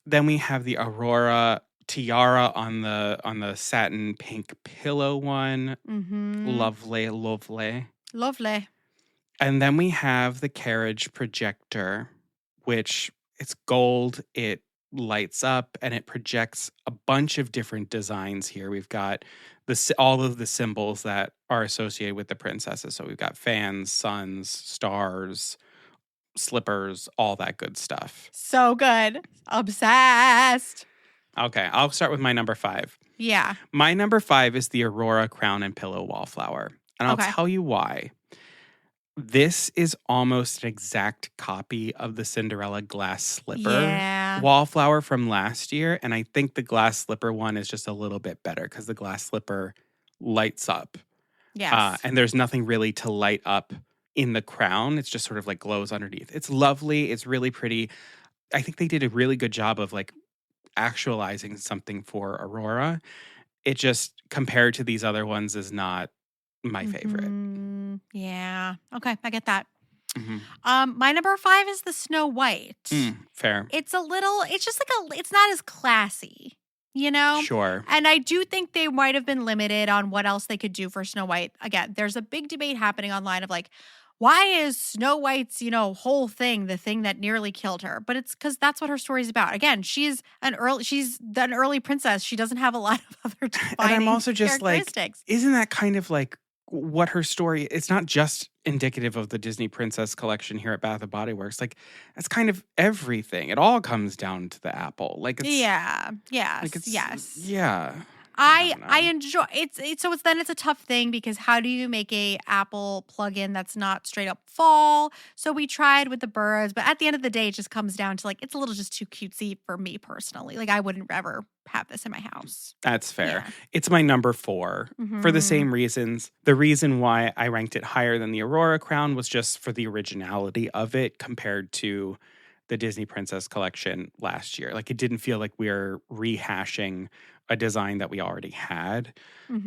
Then we have the Aurora tiara on the satin pink pillow one. Lovely. Lovely. And then we have the carriage projector, which it's gold. It lights up and it projects a bunch of different designs here. We've got all of the symbols that are associated with the princesses. So we've got fans, suns, stars, slippers, all that good stuff. So good. Obsessed. Okay, I'll start with my number 5. Yeah. My number 5 is the Aurora Crown and Pillow Wallflower. And I'll tell you why. This is almost an exact copy of the Cinderella glass slipper wallflower from last year. And I think the glass slipper one is just a little bit better because the glass slipper lights up. Yes. And there's nothing really to light up in the crown. It's just sort of like glows underneath. It's lovely. It's really pretty. I think they did a really good job of like actualizing something for Aurora. It just, compared to these other ones, is not my favorite. Yeah. Okay, I get that. My number 5 is the Snow White. Fair. It's just like it's not as classy, you know? Sure. And I do think they might have been limited on what else they could do for Snow White. Again, there's a big debate happening online of like, why is Snow White's, whole thing the thing that nearly killed her? But it's because that's what her story's about. Again, she's an early princess. She doesn't have a lot of other defining and I'm also just like, characteristics. Isn't that kind of like what her story? It's not just indicative of the Disney Princess collection here at Bath and Body Works. Like, that's kind of everything. It all comes down to the apple. Like, it's yes. Yeah. I enjoy it's a tough thing because how do you make a apple plug-in that's not straight up fall? So we tried with the birds, but at the end of the day, it just comes down to like it's a little just too cutesy for me personally. Like I wouldn't ever have this in my house. That's fair. Yeah. It's my number 4 for the same reasons. The reason why I ranked it higher than the Aurora crown was just for the originality of it compared to the Disney Princess collection last year. Like it didn't feel like we were rehashing a design that we already had.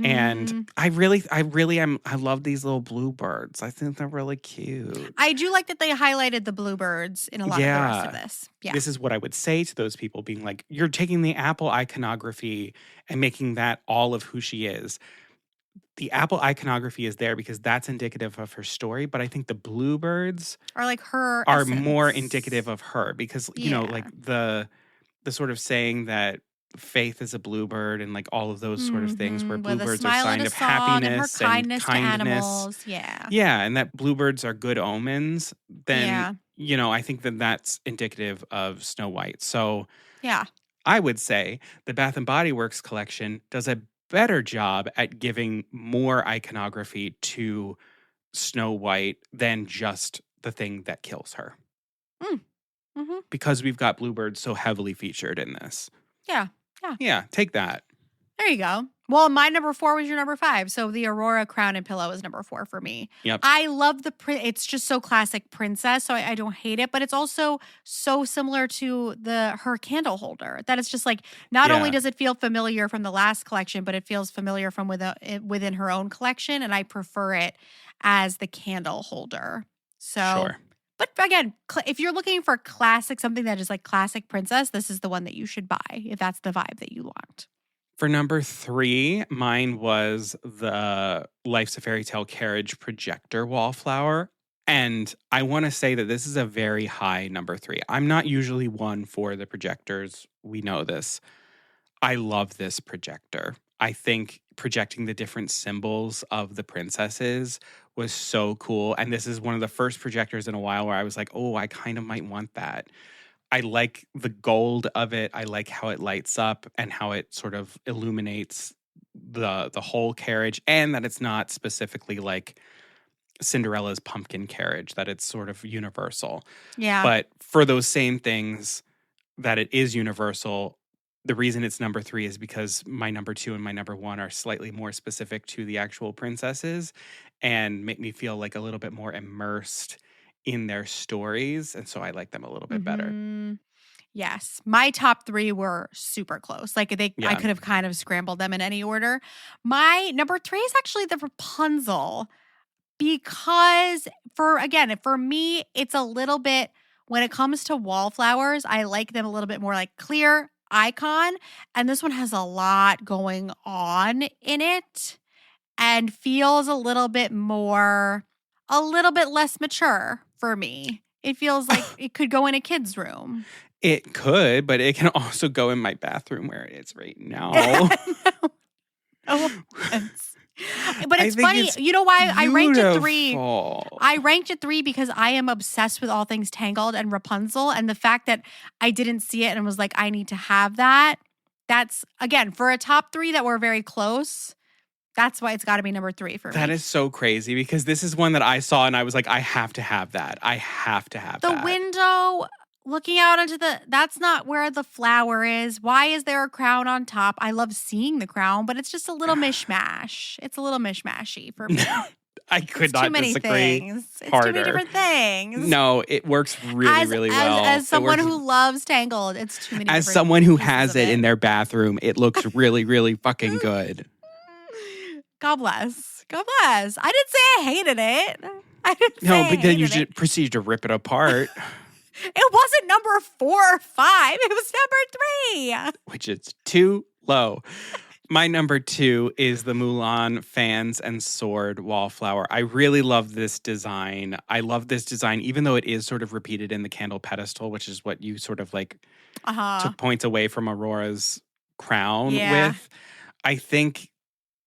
And I love these little bluebirds. I think they're really cute. I do like that they highlighted the bluebirds in a lot of the rest of this. Yeah. This is what I would say to those people being like, you're taking the apple iconography and making that all of who she is. The apple iconography is there because that's indicative of her story, but I think the bluebirds are like her are essence. More indicative of her because, like the sort of saying that Faith is a bluebird and like all of those sort of things where With a bluebirds are a smile and sign a of song and her happiness and kindness to kindness. animals. Yeah. Yeah, and that bluebirds are good omens, then, Yeah. I think that that's indicative of Snow White. So Yeah. I would say the Bath and Body Works collection does a better job at giving more iconography to Snow White than just the thing that kills her. Mm. Mm-hmm. Because we've got bluebirds so heavily featured in this. Yeah. Yeah. Yeah, take that. There you go. Well, my number 4 was your number 5. So the Aurora crown and pillow is number 4 for me. Yep. I love it's just so classic princess, so I don't hate it, but it's also so similar to her candle holder that it's just like, not only does it feel familiar from the last collection, but it feels familiar from within her own collection, and I prefer it as the candle holder. So, Sure. But again, if you're looking for classic, something that is like classic princess, this is the one that you should buy if that's the vibe that you want. For number 3, mine was the Life's a Fairy Tale carriage projector wallflower. And I want to say that this is a very high number 3. I'm not usually one for the projectors. We know this. I love this projector. I think projecting the different symbols of the princesses was so cool. And this is one of the first projectors in a while where I was like, oh, I kind of might want that. I like the gold of it. I like how it lights up and how it sort of illuminates the whole carriage, and that it's not specifically like Cinderella's pumpkin carriage, that it's sort of universal. Yeah. But for those same things that it is universal, the reason it's number 3 is because my number 2 and my number 1 are slightly more specific to the actual princesses and make me feel like a little bit more immersed in their stories, and so I like them a little bit better. Yes. My top 3 were super close. Like I could have kind of scrambled them in any order. My number 3 is actually the Rapunzel, because for me, it's a little bit, when it comes to wallflowers, I like them a little bit more like clear icon, and this one has a lot going on in it and feels a little bit less mature for me. It feels like it could go in a kid's room. It could, but it can also go in my bathroom where it is right now. But it's funny. You know why I ranked it 3? Beautiful. I ranked it 3 because I am obsessed with all things Tangled and Rapunzel. And the fact that I didn't see it and was like, I need to have that. That's, again, for a top 3 that were very close. That's why it's got to be number 3 for me. That is so crazy, because this is one that I saw and I was like, I have to have that. I have to have that. The window looking out into that's not where the flower is. Why is there a crown on top? I love seeing the crown, but it's just a little mishmash. It's a little mishmashy for me. I could not too many disagree things. It's harder. too many different things. No, it works really well. As someone who loves Tangled, it's too many. As someone who has it in their bathroom, it looks really, really fucking good. God bless. God bless. I didn't say I hated it. I didn't say No, but then you hated just proceed to rip it apart. It wasn't number 4 or 5. It was number 3. Which is too low. My number 2 is the Mulan Fans and Sword Wallflower. I really love this design. I love this design, even though it is sort of repeated in the candle pedestal, which is what you sort of like took points away from Aurora's crown with. I think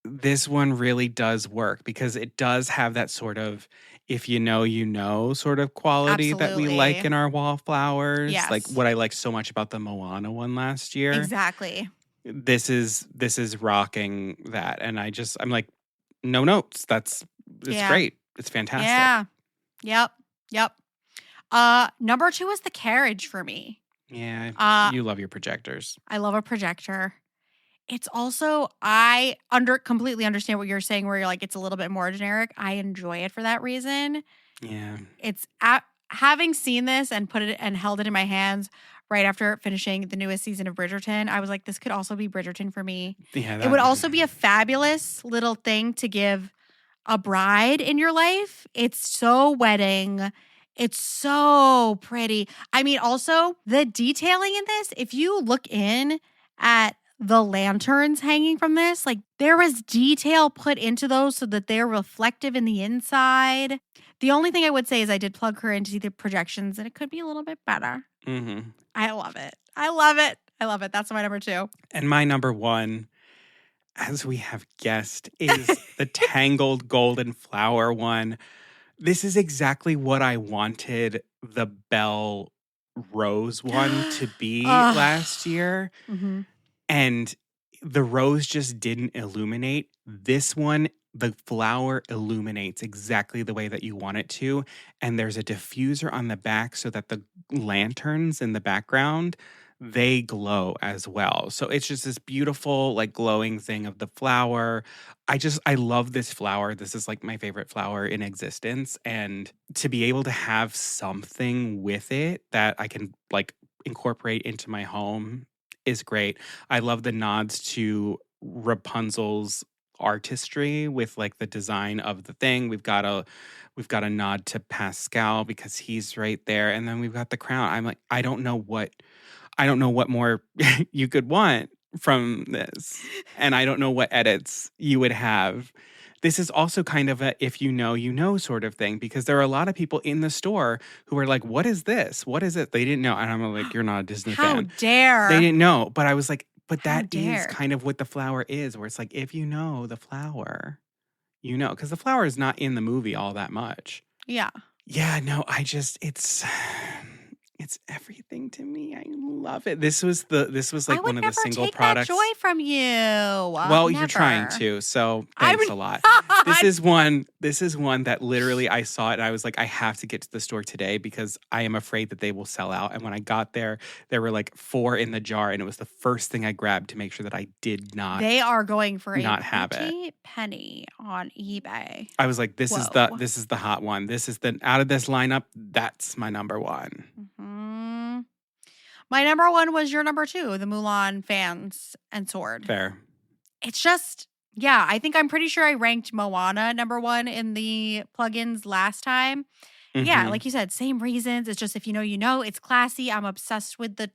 this one really does work because it does have that sort of, if you know sort of quality that we like in our wallflowers. Yes. Like what I liked so much about the Moana one last year. Exactly. This is rocking that. And I'm like, no notes. It's great. It's fantastic. Yeah. Yep. Number 2 is the carriage for me. Yeah. You love your projectors. I love a projector. It's also, completely understand what you're saying, where you're like, it's a little bit more generic. I enjoy it for that reason. Yeah. It's having seen this and put it and held it in my hands right after finishing the newest season of Bridgerton, I was like, this could also be Bridgerton for me. Yeah, it would also be a fabulous little thing to give a bride in your life. It's so wedding. It's so pretty. I mean, also the detailing in this, if you look in at the lanterns hanging from this, like there was detail put into those so that they're reflective in the inside. The only thing I would say is I did plug her into the projections and it could be a little bit better. Mm-hmm. I love it. I love it. I love it. That's my number 2. And my number 1, as we have guessed, is the tangled golden flower one. This is exactly what I wanted the Belle Rose one to be Ugh. last year. Mhm. And the rose just didn't illuminate. This one, the flower illuminates exactly the way that you want it to. And there's a diffuser on the back so that the lanterns in the background, they glow as well. So it's just this beautiful, like glowing thing of the flower. I love this flower. This is like my favorite flower in existence. And to be able to have something with it that I can like incorporate into my home is great. I love the nods to Rapunzel's artistry with like the design of the thing. We've got a nod to Pascal because he's right there. And then we've got the crown. I'm like, I don't know what more you could want from this. And I don't know what edits you would have. This is also kind of a if you know, you know sort of thing because there are a lot of people in the store who are like, what is this? What is it? They didn't know. And I'm like, you're not a Disney How fan. dare. They didn't know. But I was like, but How that is dare. kind of what the flower is, where it's like, if you know the flower, you know, because the flower is not in the movie all that much. Yeah. Yeah, no, it's everything to me. I love it. This was I like would one of the never single take products. that joy from you. Well, you're trying Never. to, so I'm thanks a lot. not. This is one that literally I saw it and I was like, I have to get to the store today because I am afraid that they will sell out. And when I got there were like 4 in the jar, and it was the first thing I grabbed to make sure that I did not. They are going for not a have it. pretty penny on eBay. I was like, this is Whoa. the hot one. This is the out of this lineup. That's my number 1. Hmm. My number 1 was your number 2, the Mulan fans and sword. Fair. It's just, yeah, I think I'm pretty sure I ranked Moana number 1 in the plugins last time. Yeah, Mhm. like you said, same reasons. It's just if you know, you know. It's classy. I'm obsessed with the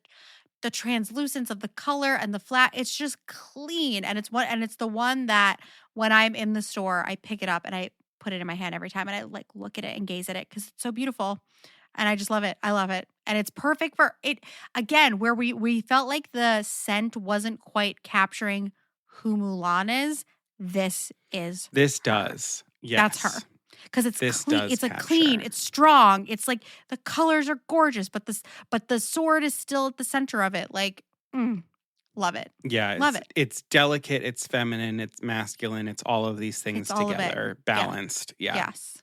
translucence of the color and the flat. It's just clean, and it's the one that when I'm in the store, I pick it up and I put it in my hand every time, and I like look at it and gaze at it because it's so beautiful, and I just love it. I love it, and it's perfect for it. Again, where we felt like the scent wasn't quite capturing who Mulan is. This is This her. does. Yes. That's her. Because it's This clean. does It's like capture. clean. It's strong. It's like the colors are gorgeous, but the sword is still at the center of it. Like, love it. Yeah, Love it. It's delicate, it's feminine, it's masculine, it's all of these things It's all of it. together, Yeah. balanced. Yeah. Yes.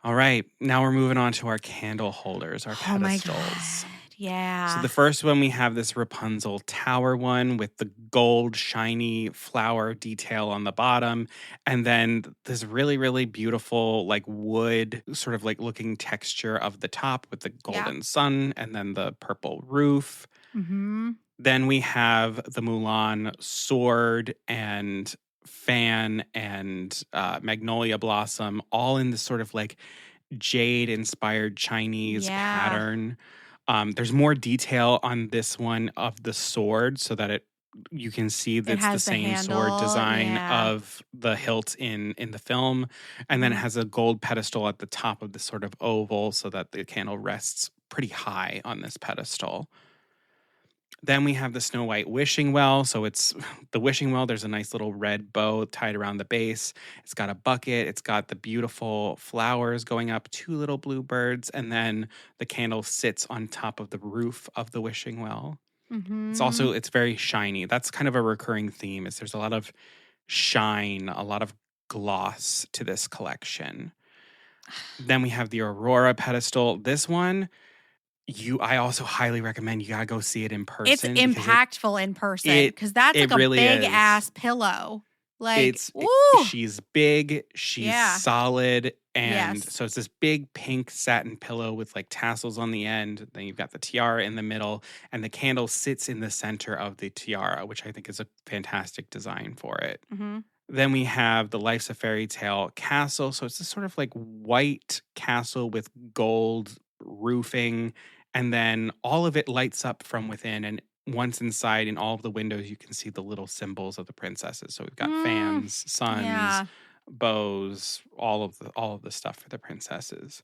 All right. Now we're moving on to our candle holders, our Oh my pedestals. God. Yeah. So the first one, we have this Rapunzel tower one with the gold shiny flower detail on the bottom. And then this really, really beautiful like wood sort of like looking texture of the top with the golden sun and then the purple roof. Mm-hmm. Then we have the Mulan sword and fan and magnolia blossom all in this sort of like jade inspired Chinese pattern. There's more detail on this one of the sword so that you can see that it's the same sword design of the hilt in the film. And then it has a gold pedestal at the top of the sort of oval so that the candle rests pretty high on this pedestal. Then we have the Snow White wishing well. So it's the wishing well. There's a nice little red bow tied around the base. It's got a bucket. It's got the beautiful flowers going up, 2 little bluebirds. And then the candle sits on top of the roof of the wishing well. Mm-hmm. It's very shiny. That's kind of a recurring theme is there's a lot of shine, a lot of gloss to this collection. Then we have the Aurora pedestal. This one, I also highly recommend you gotta go see it in person. It's impactful in person because that's like a really big is. ass pillow. Like, she's big, she's solid, and Yes. so it's this big pink satin pillow with like tassels on the end. Then you've got the tiara in the middle, and the candle sits in the center of the tiara, which I think is a fantastic design for it. Mm-hmm. Then we have the Life's a Fairy Tale castle. So it's this sort of like white castle with gold roofing. And then all of it lights up from within. And once inside, in all of the windows, you can see the little symbols of the princesses. So we've got fans, suns, bows, all of the stuff for the princesses.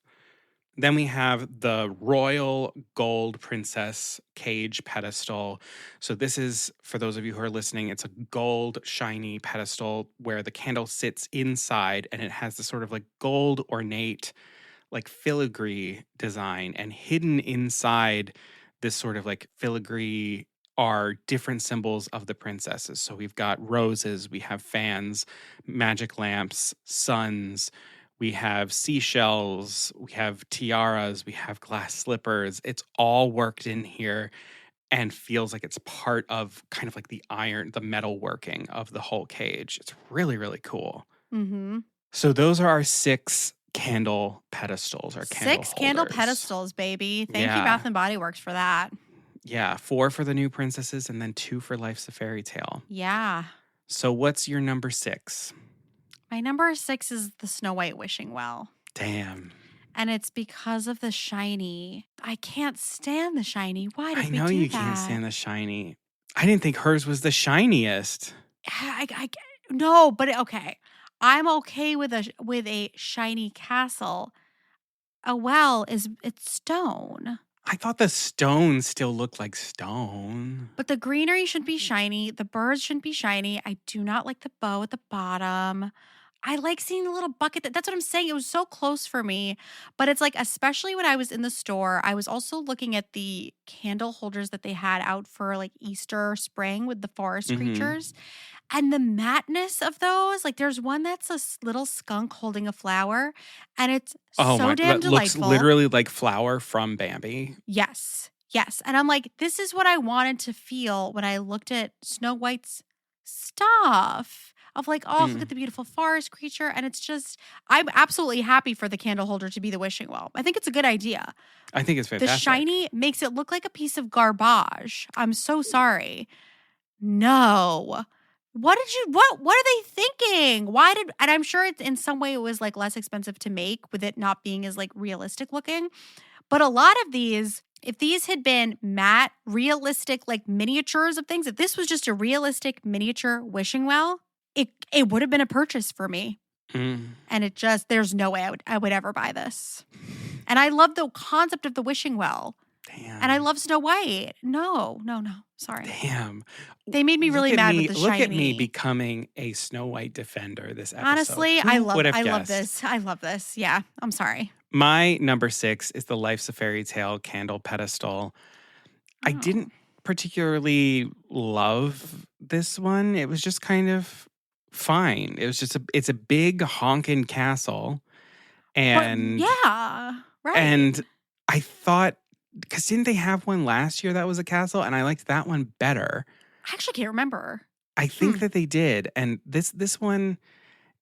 Then we have the royal gold princess cage pedestal. So this is, for those of you who are listening, it's a gold shiny pedestal where the candle sits inside and it has this sort of like gold ornate, like filigree design, and hidden inside this sort of like filigree are different symbols of the princesses. So we've got roses, we have fans, magic lamps, suns, we have seashells, we have tiaras, we have glass slippers. It's all worked in here and feels like it's part of kind of like the metal working of the whole cage. It's really, really cool. Mm-hmm. So those are our 6 candle pedestals or candle 6 candle holders. pedestals, baby. Thank you, Yeah. Bath and Body Works, for that. Yeah, 4 for the new princesses and then 2 for Life's a Fairy Tale. Yeah. So what's your number 6? My number 6 is the Snow White wishing well. Damn. And it's because of the shiny. I can't stand the shiny. Why did I we know do you that? can't stand the shiny. I didn't think hers was the shiniest. No, but okay. I'm okay with a shiny castle. A well it's stone. I thought the stone still looked like stone. But the greenery should be shiny. The birds shouldn't be shiny. I do not like the bow at the bottom. I like seeing the little bucket. That's what I'm saying. It was so close for me. But it's like, especially when I was in the store, I was also looking at the candle holders that they had out for like Easter or spring with the forest Mhm. creatures. And the matteness of those, like there's one that's a little skunk holding a flower. And it's so damn It delightful. looks literally like flour from Bambi. Yes. Yes. And I'm like, this is what I wanted to feel when I looked at Snow White's stuff. Of like, oh, look at the beautiful forest creature. And it's just, I'm absolutely happy for the candle holder to be the wishing well. I think it's a good idea. I think it's fantastic. The shiny makes it look like a piece of garbage. I'm so sorry. No. What are they thinking? And I'm sure it's in some way it was like less expensive to make with it not being as like realistic looking. But a lot of these, if these had been matte, realistic, like miniatures of things, if this was just a realistic miniature wishing well, it would have been a purchase for me. Mm. And it just, there's no way I would ever buy this. And I love the concept of the wishing well. Damn. And I love Snow White. No. Sorry. Damn. They made me really mad with the shiny. Look at me becoming a Snow White defender this episode. Honestly, Who I would have love guessed? this. I love this. Yeah, I'm sorry. My number 6 is the Life's a Fairy Tale candle pedestal. I Oh. didn't particularly love this one. It was just kind of fine. It was just it's a big honking castle. And yeah, right. And I thought, because didn't they have one last year that was a castle? And I liked that one better. I actually can't remember. I think that they did. And this one,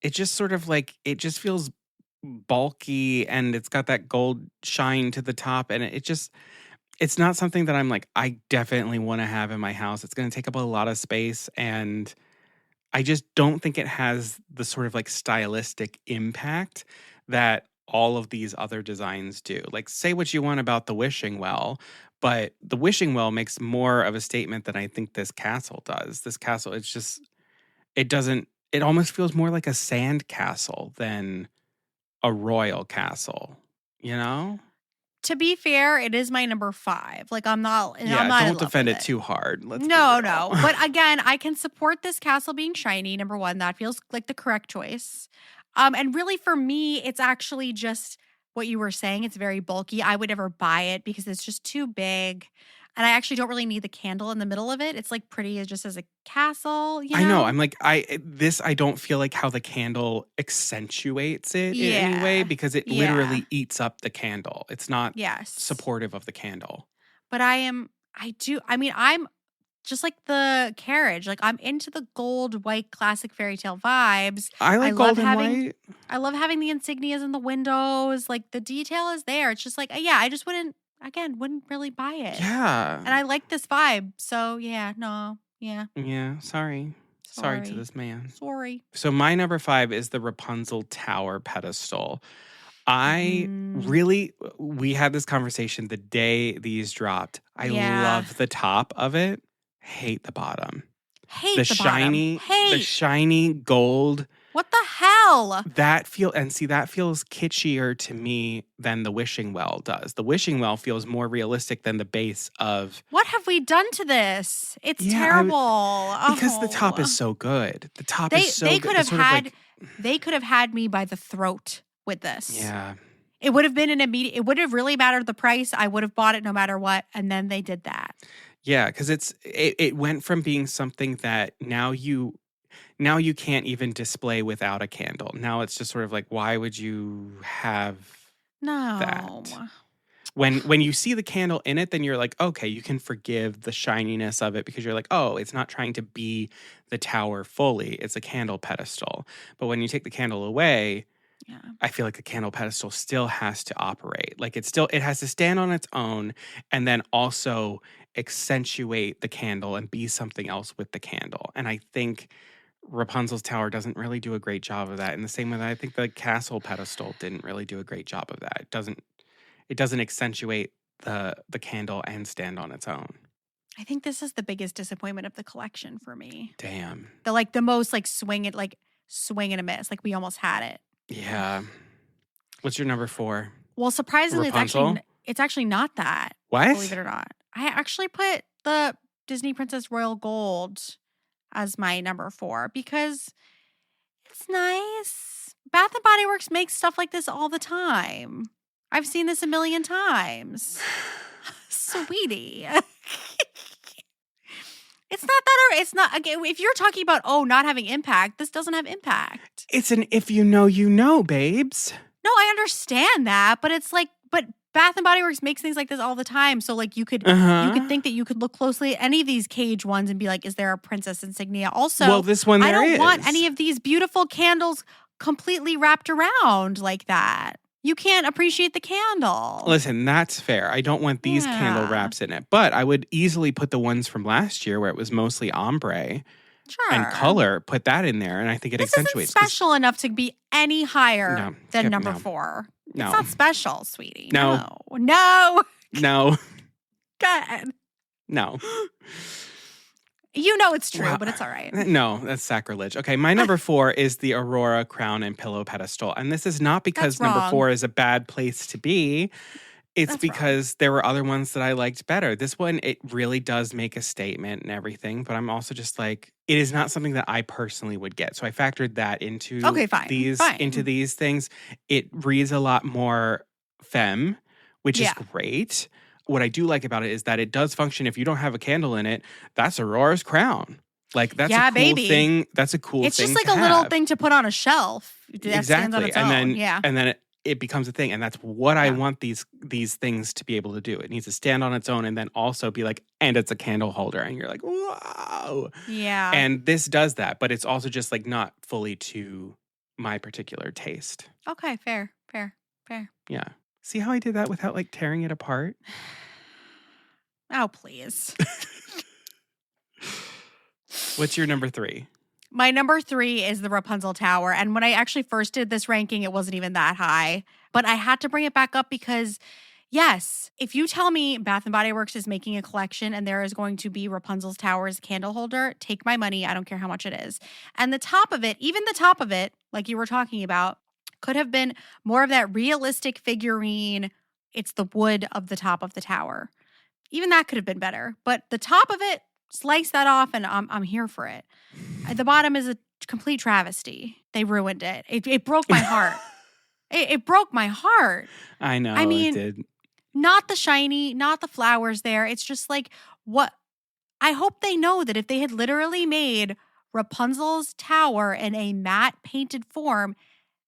it just sort of like, it just feels bulky and it's got that gold shine to the top. And it's not something that I'm like, I definitely want to have in my house. It's going to take up a lot of space. And I just don't think it has the sort of like stylistic impact that all of these other designs do. Like, say what you want about the wishing well, but the wishing well makes more of a statement than I think this castle does. This castle, it almost feels more like a sand castle than a royal castle, you know? To be fair, it is my number 5. Like I'm not in Don't love defend with it too hard. Let's be No. real. But again, I can support this castle being shiny. Number 1, that feels like the correct choice. And really for me, it's actually just what you were saying. It's very bulky. I would never buy it because it's just too big. And I actually don't really need the candle in the middle of it. It's like pretty just as a castle, you know? I know. I'm like, I don't feel like how the candle accentuates it in any way because it literally eats up the candle. It's not supportive of the candle. But I'm just like the carriage. Like I'm into the gold, white, classic fairy tale vibes. I like gold and white. I love having the insignias in the windows. Like the detail is there. It's just like, I just wouldn't really buy it. Yeah. And I like this vibe. So yeah. Yeah, sorry. Sorry to this man. Sorry. So my number 5 is the Rapunzel Tower pedestal. We had this conversation the day these dropped. I love the top of it. Hate the bottom. The shiny gold What the hell? That feels kitschier to me than the wishing well does. The wishing well feels more realistic than the base of. What have we done to this? It's Yeah, terrible. Because the top is Oh. so good. The top They is so they good. could It's have sort of had like, they could have had me by the throat with this. yeah. It would have been an immediate. It would have really mattered the price. I would have bought it no matter what. And then they did that. Yeah, because it went from being something that now you can't even display without a candle. Now it's just sort of like, why would you have No. that? When you see the candle in it, then you're like, okay, you can forgive the shininess of it because you're like, oh, it's not trying to be the tower fully. It's a candle pedestal. But when you take the candle away, Yeah. I feel like the candle pedestal still has to operate. Like it has to stand on its own and then also accentuate the candle and be something else with the candle. And I think Rapunzel's tower doesn't really do a great job of that. In the same way that I think the castle pedestal didn't really do a great job of that. It doesn't accentuate the candle and stand on its own. I think this is the biggest disappointment of the collection for me. Damn. The most swing and a miss. Like we almost had it. Yeah. What's your number 4? Well, surprisingly, Rapunzel? it's actually not that. What? Believe it or not. I actually put the Disney Princess Royal Gold as my number 4 because it's nice. Bath and Body Works makes stuff like this all the time. I've seen this a million times. Sweetie. It's not, again, if you're talking about, not having impact, this doesn't have impact. It's an if you know, babes. No, I understand that, but it's like, but Bath and Body Works makes things like this all the time. So like you could think that you could look closely at any of these cage ones and be like, is there a princess insignia? Also, Well, this one I there don't want is. any of these beautiful candles completely wrapped around like that. You can't appreciate the candle. Listen, that's fair. I don't want these candle Yeah. wraps in it, but I would easily put the ones from last year where it was mostly ombre Sure. and color, put that in there, and I think it This isn't accentuates. 'Cause- special enough to be any higher No, than Skip, number no. 4. No. It's not special, sweetie. No. No. No, God. no. You know it's true, Wow. but it's all right. No, that's sacrilege. Okay, my number 4 is the Aurora crown and pillow pedestal. And this is not because That's number wrong. 4 is a bad place to be. It's That's because there were other ones that I liked better. This one, it really does make a statement and everything, but I'm also just like, it is not something that I personally would get. So I factored that into Fine. into these things. It reads a lot more femme, which is Yeah. great. What I do like about it is that it does function. If you don't have a candle in it, that's Aurora's crown. Like that's Yeah, a cool baby. thing. That's a cool It's thing. just like to a little have. thing to put on a shelf. That stands on Exactly. its And own. then Yeah. it becomes a thing. And that's what I Yeah. want these things to be able to do. It needs to stand on its own and then also be like, and it's a candle holder. And you're like, whoa. Yeah. And this does that, but it's also just like not fully to my particular taste. Okay, fair. Yeah. See how I did that without like tearing it apart? Oh, please. What's your number 3? My number 3 is the Rapunzel Tower. And when I actually first did this ranking, it wasn't even that high. But I had to bring it back up because, yes, if you tell me Bath & Body Works is making a collection and there is going to be Rapunzel's Tower as a candle holder, take my money. I don't care how much it is. And the top of it, even the top of it, like you were talking about, could have been more of that realistic figurine. It's the wood of the top of the tower. Even that could have been better. But the top of it, slice that off and I'm here for it. The bottom is a complete travesty. They ruined it. It broke my heart. It broke my heart. I know. I mean, it did. Not the shiny, not the flowers there. It's just like what I hope they know that if they had literally made Rapunzel's tower in a matte painted form,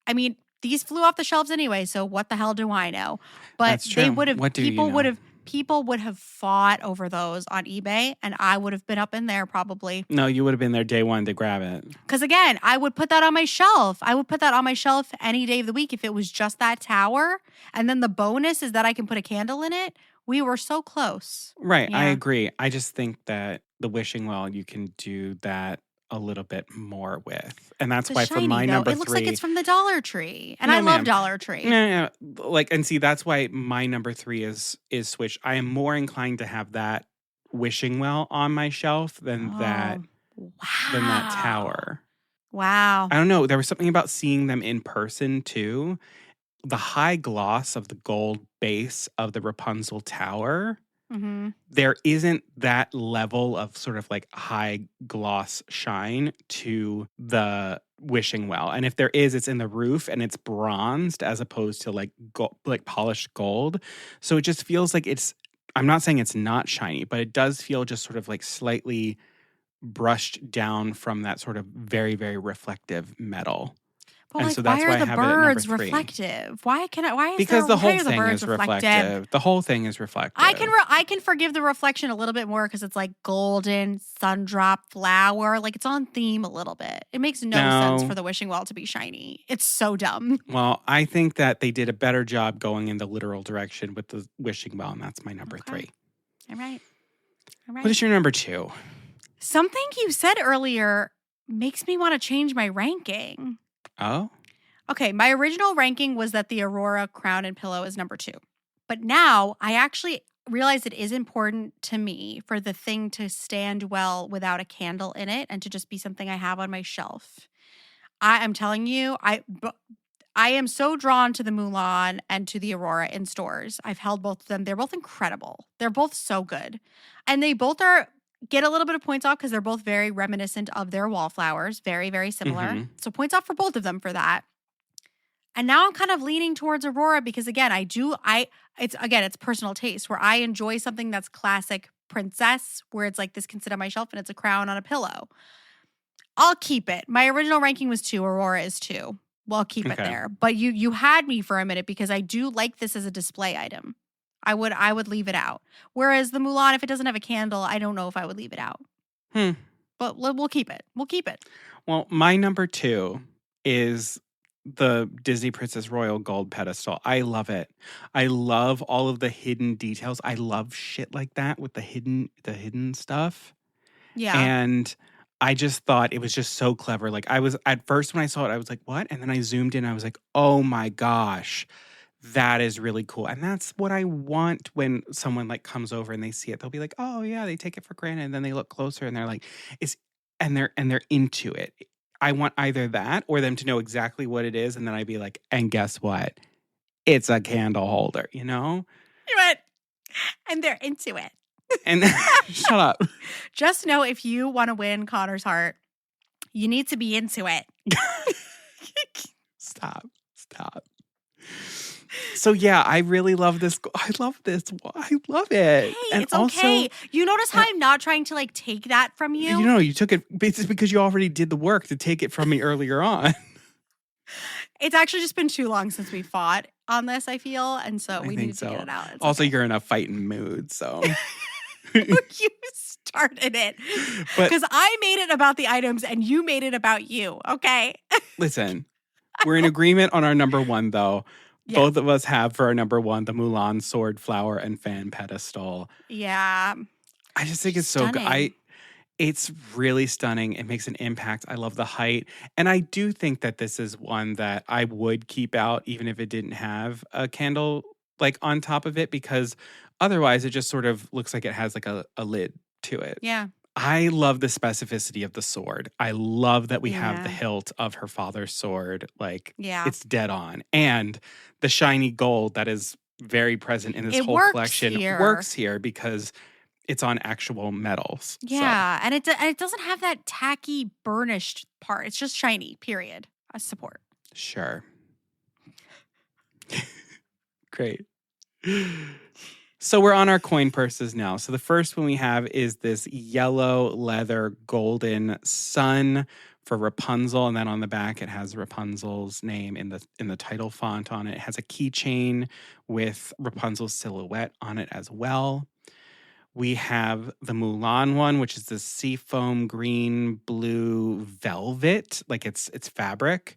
I mean, these flew off the shelves anyway, so what the hell do I know? But That's true. they would have What do you know? People would have fought over those on eBay, and I would have been up in there probably. No, you would have been there day one to grab it. Because again, I would put that on my shelf. I would put that on my shelf any day of the week if it was just that tower. And then the bonus is that I can put a candle in it. We were so close. Right. I Yeah. agree. I just think that the wishing well, you can do that a little bit more with. And that's It's why shiny, for my though. number It looks 3. like it's from the Dollar Tree. And No, I love ma'am. Dollar Tree. No. Like, and see, that's why my number 3 is switched. I am more inclined to have that wishing well on my shelf than that Wow. than that tower. Wow. I don't know. There was something about seeing them in person too. The high gloss of the gold base of the Rapunzel tower, Mm-hmm. there isn't that level of sort of like high gloss shine to the wishing well. And if there is, it's in the roof and it's bronzed as opposed to like like polished gold. So it just feels like I'm not saying it's not shiny, but it does feel just sort of like slightly brushed down from that sort of very, very reflective metal. But And like, so why that's are why I the have it at number birds 3. reflective? Why Because the why whole are the thing birds is reflective? reflective. The whole thing is reflective. I can forgive the reflection a little bit more because it's like golden sundrop flower. Like it's on theme a little bit. It makes no sense No. for the wishing well to be shiny. It's so dumb. Well, I think that they did a better job going in the literal direction with the wishing well, and that's my number 3. All right. What is your number 2? Something you said earlier makes me want to change my ranking. Oh? Okay, my original ranking was that the Aurora crown and pillow is number 2. But now I actually realize it is important to me for the thing to stand well without a candle in it and to just be something I have on my shelf. I'm telling you, I am so drawn to the Mulan and to the Aurora in stores. I've held both of them. They're both incredible. They're both so good. And they both get a little bit of points off because they're both very reminiscent of their wallflowers. Very, very similar. Mm-hmm. So points off for both of them for that. And now I'm kind of leaning towards Aurora because again, it's personal taste where I enjoy something that's classic princess, where it's like this can sit on my shelf and it's a crown on a pillow. I'll keep it. My original ranking was 2. Aurora is 2. Well, I'll keep it there. But you had me for a minute because I do like this as a display item. I would leave it out. Whereas the Mulan, if it doesn't have a candle, I don't know if I would leave it out. But we'll keep it. We'll keep it. Well, my number 2 is the Disney Princess Royal Gold pedestal. I love it. I love all of the hidden details. I love shit like that with the hidden stuff. Yeah. And I just thought it was just so clever. Like I was at first when I saw it, I was like, what? And then I zoomed in, I was like, oh my gosh, that is really cool. And that's what I want when someone like comes over and they see it. They'll be like, oh yeah, they take it for granted. And then they look closer and they're like, they're into it. I want either that or them to know exactly what it is. And then I'd be like, and guess what? It's a candle holder, you know? You went, and they're into it. And shut up. Just know if you want to win Connor's heart, you need to be into it. Stop. So yeah, I really love this. I love this. I love it. Hey, and it's okay. Also, you notice how I'm not trying to like take that from you? You know, you took it basically because you already did the work to take it from me earlier on. It's actually just been too long since we fought on this, I feel. And so we need to get it out. It's also, okay. You're in a fighting mood, so. You started it. Because I made it about the items and you made it about you, okay? Listen, we're in agreement on our number 1, though. Yeah. Both of us have for our number 1 the Mulan sword, flower, and fan pedestal. Yeah. I just think it's so good. It's really stunning. It makes an impact. I love the height. And I do think that this is one that I would keep out even if it didn't have a candle like on top of it, because otherwise it just sort of looks like it has like a lid to it. Yeah. I love the specificity of the sword. I love that we have the hilt of her father's sword. Like, it's dead on. And the shiny gold that is very present in this whole collection works here because it's on actual metals. Yeah. So. And it doesn't have that tacky, burnished part. It's just shiny, period. I support. Sure. Great. So we're on our coin purses now. So the first one we have is this yellow leather golden sun for Rapunzel, and then on the back it has Rapunzel's name in the title font on it. It has a keychain with Rapunzel's silhouette on it as well. We have the Mulan one, which is the seafoam green blue velvet, like it's fabric.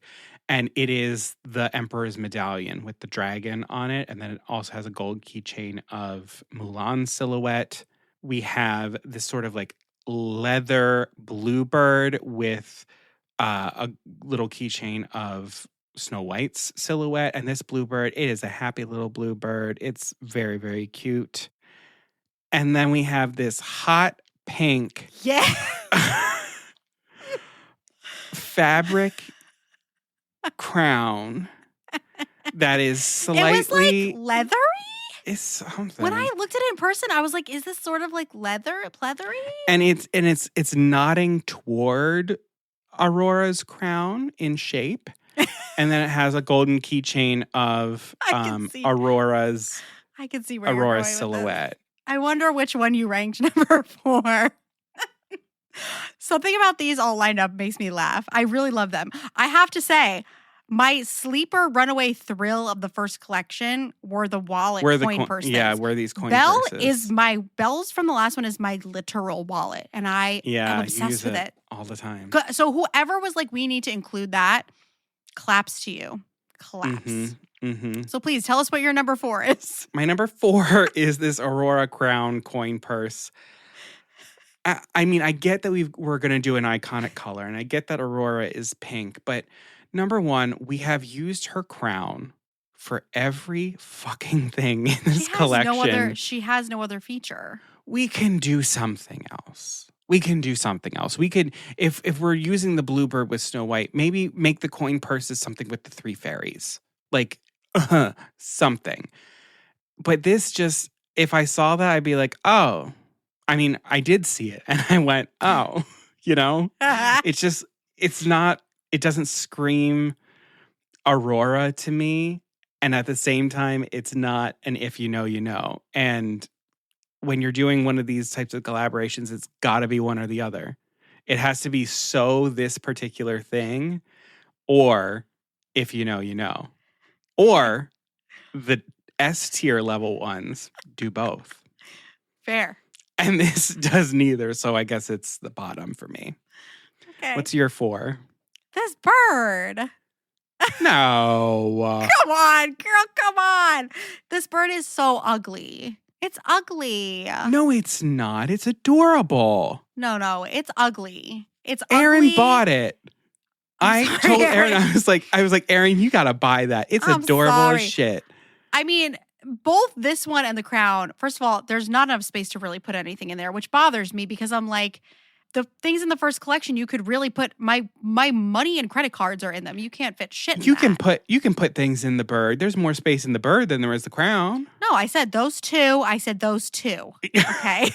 And it is the Emperor's medallion with the dragon on it. And then it also has a gold keychain of Mulan's silhouette. We have this sort of like leather bluebird with a little keychain of Snow White's silhouette. And this bluebird, it is a happy little bluebird. It's very, very cute. And then we have this hot pink. Yeah. fabric crown that is It was slightly like leathery. it's something. When I looked at it in person, I was like, "Is this sort of like pleathery?" And it's nodding toward Aurora's crown in shape. And then it has a golden keychain of Aurora's I can see where you're going with silhouette. this. I wonder which one you ranked number 4. Something about these all lined up makes me laugh. I really love them. I have to say, my sleeper runaway thrill of the first collection were the wallet coin purses. Yeah, were these coin Belle purses. Belle's from the last one is my literal wallet. And I am obsessed with it. All the time. So whoever was like, we need to include that, claps to you. Claps. Mm-hmm. So please tell us what your number 4 is. My number 4 is this Aurora crown coin purse. I mean, I get that we're going to do an iconic color, and I get that Aurora is pink, but number 1, we have used her crown for every fucking thing in this collection. She has no other feature. We can do something else. We could, if we're using the bluebird with Snow White, maybe make the coin purses something with the 3 fairies. Like, something. But this just, if I saw that, I'd be like, oh. I mean, I did see it, and I went, oh. You know? It doesn't scream Aurora to me. And at the same time, it's not an if you know, you know. And when you're doing one of these types of collaborations, it's got to be one or the other. It has to be so this particular thing, or if you know, you know. Or the S tier level ones do both. Fair. And this does neither, so I guess it's the bottom for me. Okay. What's your 4? This bird. No. Come on, girl, come on. This bird is so ugly. It's ugly. No, it's not. It's adorable. No, it's ugly. It's Aaron ugly. bought it. I told Aaron, I was like, Aaron, you gotta buy that. It's adorable as shit. I mean, both this one and the crown, first of all, there's not enough space to really put anything in there, which bothers me because I'm like, the things in the first collection, you could really put my money and credit cards are in them. You can't fit shit in you can put things in the bird. There's more space in the bird than there is the crown. No, I said those two. Okay.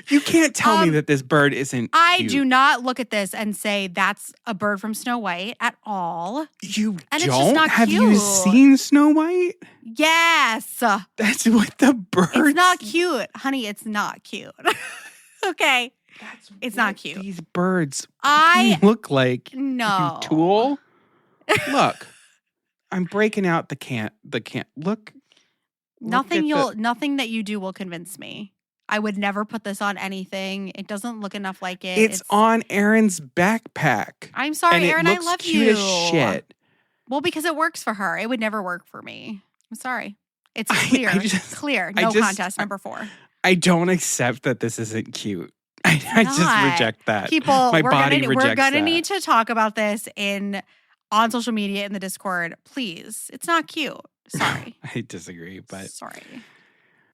You can't tell me that this bird isn't I cute. do not look at this and say that's a bird from Snow White at all. You and don't? It's just not Have cute. you seen Snow White? Yes. That's what the bird. It's not cute. Honey, it's not cute. Okay. It's not cute. These birds look like. No. You tool? Look. I'm breaking out the can't. Look. Nothing that you do will convince me. I would never put this on anything. It doesn't look enough like it. It's on Erin's backpack. I'm sorry, Erin. I love you. Cute as shit. Well, because it works for her. It would never work for me. I'm sorry. It's clear. Clear. No contest. Number 4. I don't accept that this isn't cute. I just reject that. People, My body rejects we're gonna that. need to talk about this on social media in the Discord. Please. It's not cute. Sorry. I disagree, but sorry.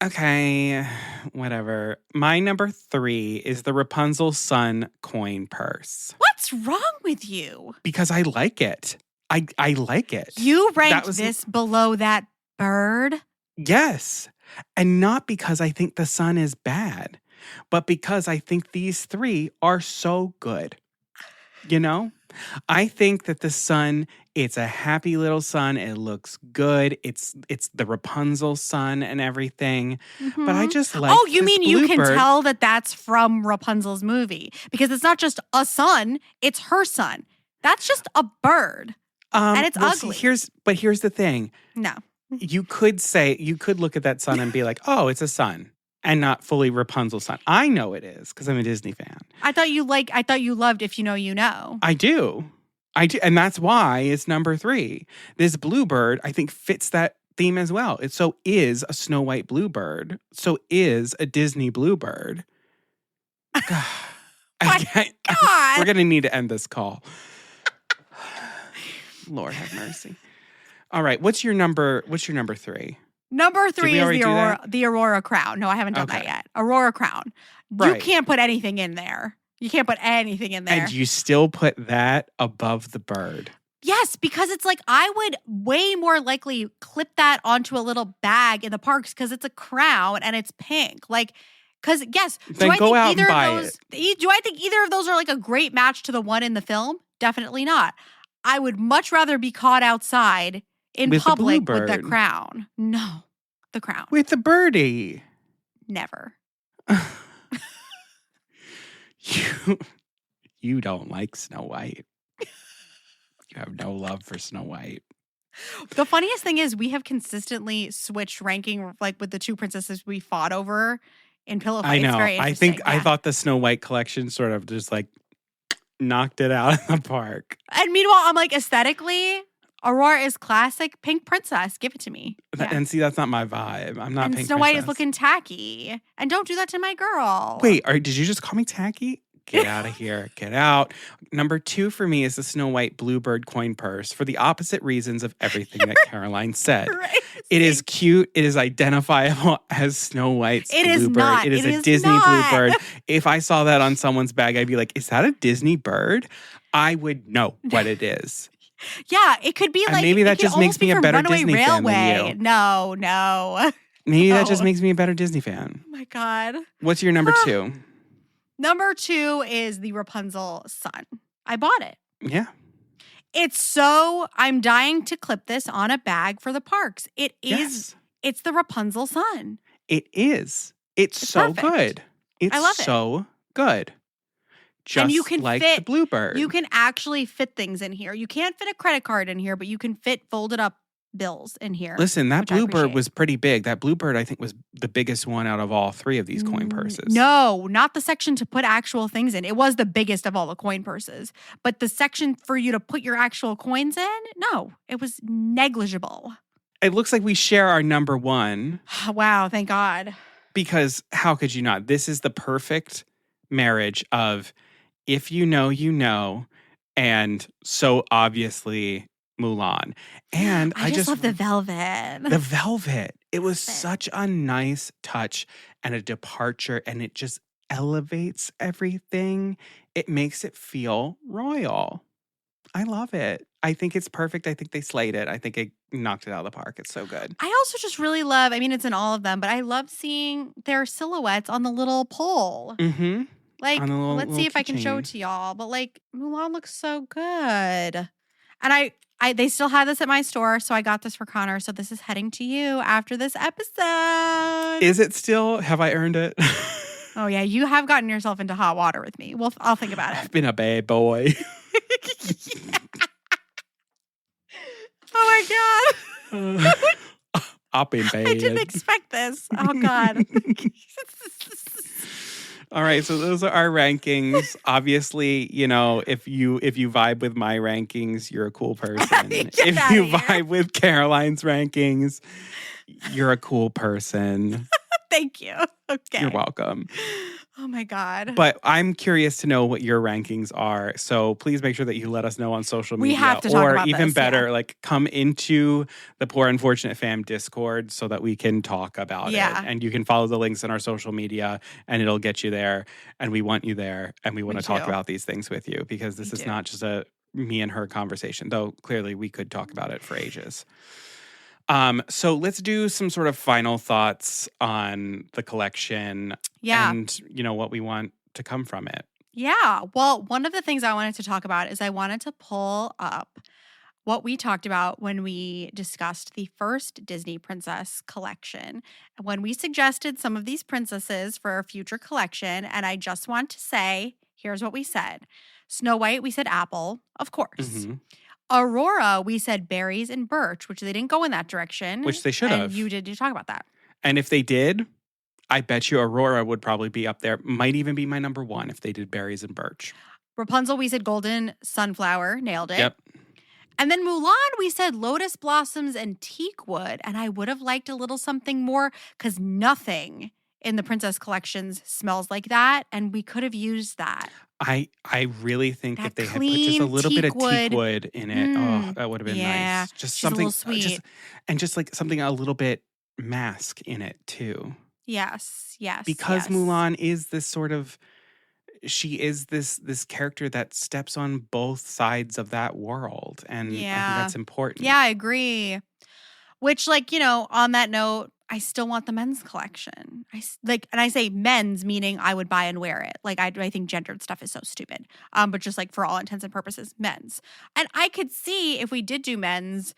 Okay, whatever. My number 3 is the Rapunzel Sun coin purse. What's wrong with you? Because I like it. I like it. You ranked this below that bird? Yes. And not because I think the sun is bad, but because I think these 3 are so good. You know? I think that the sun, it's a happy little sun. It looks good. It's the Rapunzel sun and everything. Mm-hmm. But I just like Oh, you mean you can bluebird. tell that that's from Rapunzel's movie? Because it's not just a sun, it's her sun. That's just a bird. And it's ugly. See, here's the thing. No. You could look at that sun and be like, oh, it's a sun. And not fully Rapunzel's sun. I know it is because I'm a Disney fan. I thought you loved If You Know, You Know. I do. And that's why it's number 3. This bluebird, I think, fits that theme as well. It so is a Snow White bluebird. So is a Disney bluebird. God. We're going to need to end this call. Lord have mercy. All right. What's your number 3? Number 3 is the Aurora crown. No, I haven't done that yet. Aurora crown. You can't put anything in there. You can't put anything in there. And you still put that above the bird. Yes, because it's like I would way more likely clip that onto a little bag in the parks because it's a crown and it's pink. Like, because yes, Then go out and buy it. Do I think either of those are like a great match to the one in the film? Definitely not. I would much rather be caught outside in With the public blue with that bird. crown. No, the crown. With the birdie. Never. You don't like Snow White. You have no love for Snow White. The funniest thing is we have consistently switched ranking like with the two princesses we fought over in Pillow Fight. I know. It's very I interesting. think I thought the Snow White collection sort of just like knocked it out of the park. And meanwhile, I'm like, aesthetically, Aurora is classic pink princess. Give it to me. Yeah. And see, that's not my vibe. I'm not And pink Snow White is princess. looking tacky. And don't do that to my girl. Wait, did you just call me tacky? Get out of here. Get out. Number 2 for me is the Snow White Bluebird coin purse for the opposite reasons of everything that Caroline said. Right? It is cute. It is identifiable as Snow White's It is bluebird. not. It is It a is Disney not. bluebird. If I saw that on someone's bag, I'd be like, is that a Disney bird? I would know what it is. Yeah, it could be And like maybe that it could just makes almost be me a from better Runaway Disney fan than Railway. you. No. Maybe that just No. makes me a better Disney fan. Oh my God. What's your number 2? Number 2 is the Rapunzel sun. I bought it. Yeah. I'm dying to clip this on a bag for the parks. It is, Yes. it's the Rapunzel sun. It is. It's so perfect. good. It's I love it. so good. Just And you can like fit- the bluebird. You can actually fit things in here. You can't fit a credit card in here, but you can fit folded up bills in here. Listen, that which I bluebird appreciate. was pretty big. That bluebird, I think, was the biggest one out of all 3 of these coin purses. No, not the section to put actual things in. It was the biggest of all the coin purses. But the section for you to put your actual coins in, no, it was negligible. It looks like we share our number 1 Wow, thank God. because how could you not? This is the perfect marriage of if you know, you know, and so obviously Mulan. And I just love the velvet. The velvet. It was Velvet. such a nice touch and a departure, and it just elevates everything. It makes it feel royal. I love it. I think it's perfect. I think they slayed it. I think it knocked it out of the park. It's so good. I also just really love, I mean, it's in all of them, but I love seeing their silhouettes on the little pole. Mm-hmm. Like, On the little- let's see little if I can show it keychain. to y'all. But like, Mulan looks so good. And they still have this at my store, so I got this for Conor. So this is heading to you after this episode. Is it still? Have I earned it? Oh yeah, you have gotten yourself into hot water with me. Well, I'll think about I've it. been a bad boy. Oh my God. I've been bad. I didn't expect this. Oh God. All right, so those are our rankings. Obviously, you know, if you vibe with my rankings, you're a cool person. Get If outta you here. vibe with Caroline's rankings, you're a cool person. Thank you. Okay. You're welcome. Oh my God. But I'm curious to know what your rankings are. So please make sure that you let us know on social We media. have to talk or about even this, better, yeah. like come into the Poor Unfortunate Fam Discord so that we can talk about Yeah. it. And you can follow the links in our social media and it'll get you there. And we want you there. And we want We to talk do. about these things with you because this We is do. not just a me and her conversation, though clearly we could talk about it for ages. So let's do some sort of final thoughts on the collection Yeah. and, you know, what we want to come from it. Yeah. Well, one of the things I wanted to talk about is I wanted to pull up what we talked about when we discussed the first Disney Princess collection, when we suggested some of these princesses for a future collection. And I just want to say, here's what we said. Snow White, we said apple, of course. Mhm. Aurora, we said berries and birch, which they didn't go in that direction. Which they should and have. You did talk about that. And if they did, I bet you Aurora would probably be up there. Might even be my number 1 if they did berries and birch. Rapunzel, we said golden sunflower, nailed it. Yep. And then Mulan, we said lotus blossoms and teak wood. And I would have liked a little something more because nothing in the princess collections smells like that. And we could have used that. I really think That if they had put just a clean little bit of teak wood. teak wood in it, oh, that would have been yeah. nice. Just She's a something little sweet. just like something a little bit mask in it too. Yes. Because yes. Mulan is this sort of she is this character that steps on both sides of that world. And I think that's important. Yeah, I agree. Which, like, on that note, I still want the men's collection. And I say men's, meaning I would buy and wear it. Like, I think gendered stuff is so stupid. But just like for all intents and purposes, men's. And I could see if we did do men's,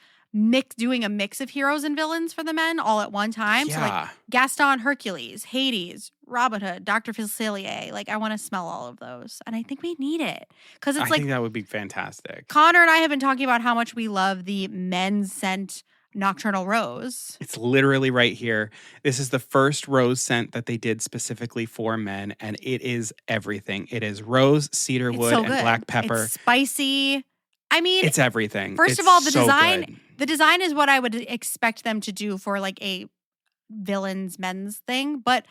doing a mix of heroes and villains for the men all at one time. So like Gaston, Hercules, Hades, Robin Hood, Dr. Facilier. Like, I want to smell all of those. And I think we need it. Because it's I think that would be fantastic. Conor and I have been talking about how much we love the men's scent Nocturnal Rose. It's literally right here. This is the first rose scent that they did specifically for men, and it is everything. It is rose, cedarwood, and black pepper. It's spicy. I mean, it's everything. First of all, the design. The design is what I would expect them to do for like a villains men's thing. But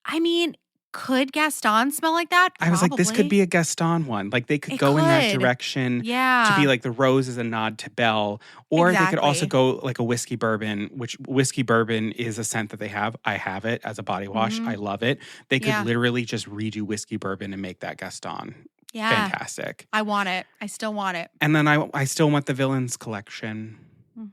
I mean, could Gaston smell like that? Probably. I was like, this could be a Gaston one. Like, they could go in that direction to be like the rose is a nod to Belle. Or they could also go like a whiskey bourbon, which whiskey bourbon is a scent that they have. I have it as a body wash. I love it. They could literally just redo whiskey bourbon and make that Gaston. Yeah. Fantastic. I want it. I still want it. And then I still want the villains collection.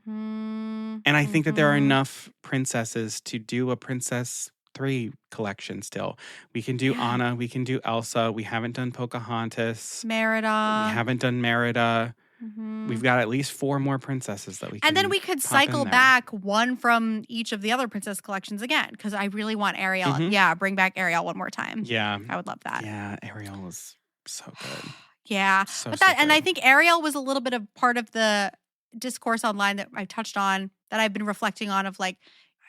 And I think that there are enough princesses to do a Princess 3 collection still. We can do Anna. We can do Elsa. We haven't done Pocahontas. Merida. We haven't done Merida. We've got at least 4 more princesses that we can. And then we could cycle back one from each of the other princess collections again, because I really want Ariel. Yeah, bring back Ariel one more time. Yeah. I would love that. Yeah, Ariel was so good. Yeah. And I think Ariel was a little bit of part of the discourse online that I touched on, that I've been reflecting on, of like,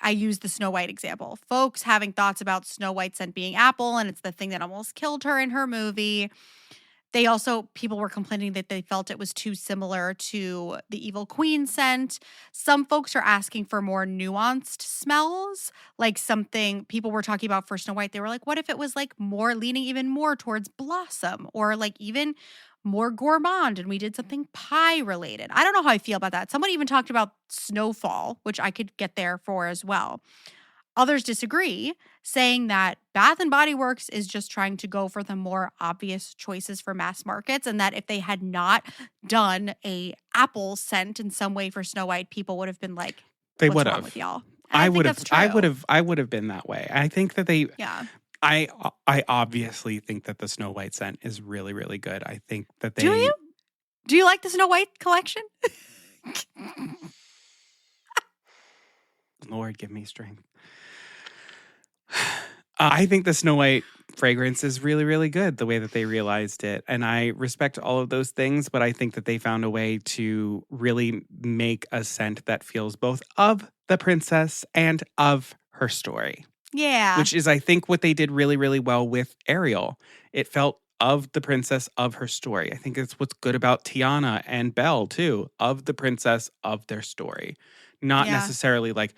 I use the Snow White example. Folks having thoughts about Snow White's scent being apple, and it's the thing that almost killed her in her movie. People were complaining that they felt it was too similar to the Evil Queen scent. Some folks are asking for more nuanced smells, like something people were talking about for Snow White. They were like, what if it was like more leaning even more towards blossom, or like even more gourmand, and we did something pie related. I don't know how I feel about that. Someone even talked about snowfall, which I could get there for as well. Others disagree, saying that Bath and Body Works is just trying to go for the more obvious choices for mass markets, and that if they had not done a apple scent in some way for Snow White, people would have been like, "What's wrong with y'all?" I would have been that way. I think that they. Yeah. I obviously think that the Snow White scent is really, really good. I think that they... Do you? Do you like the Snow White collection? Lord, give me strength. I think the Snow White fragrance is really, really good, the way that they realized it. And I respect all of those things, but I think that they found a way to really make a scent that feels both of the princess and of her story. Yeah. Which is, I think, what they did really, really well with Ariel. It felt of the princess, of her story. I think it's what's good about Tiana and Belle, too, of the princess, of their story. Not necessarily like,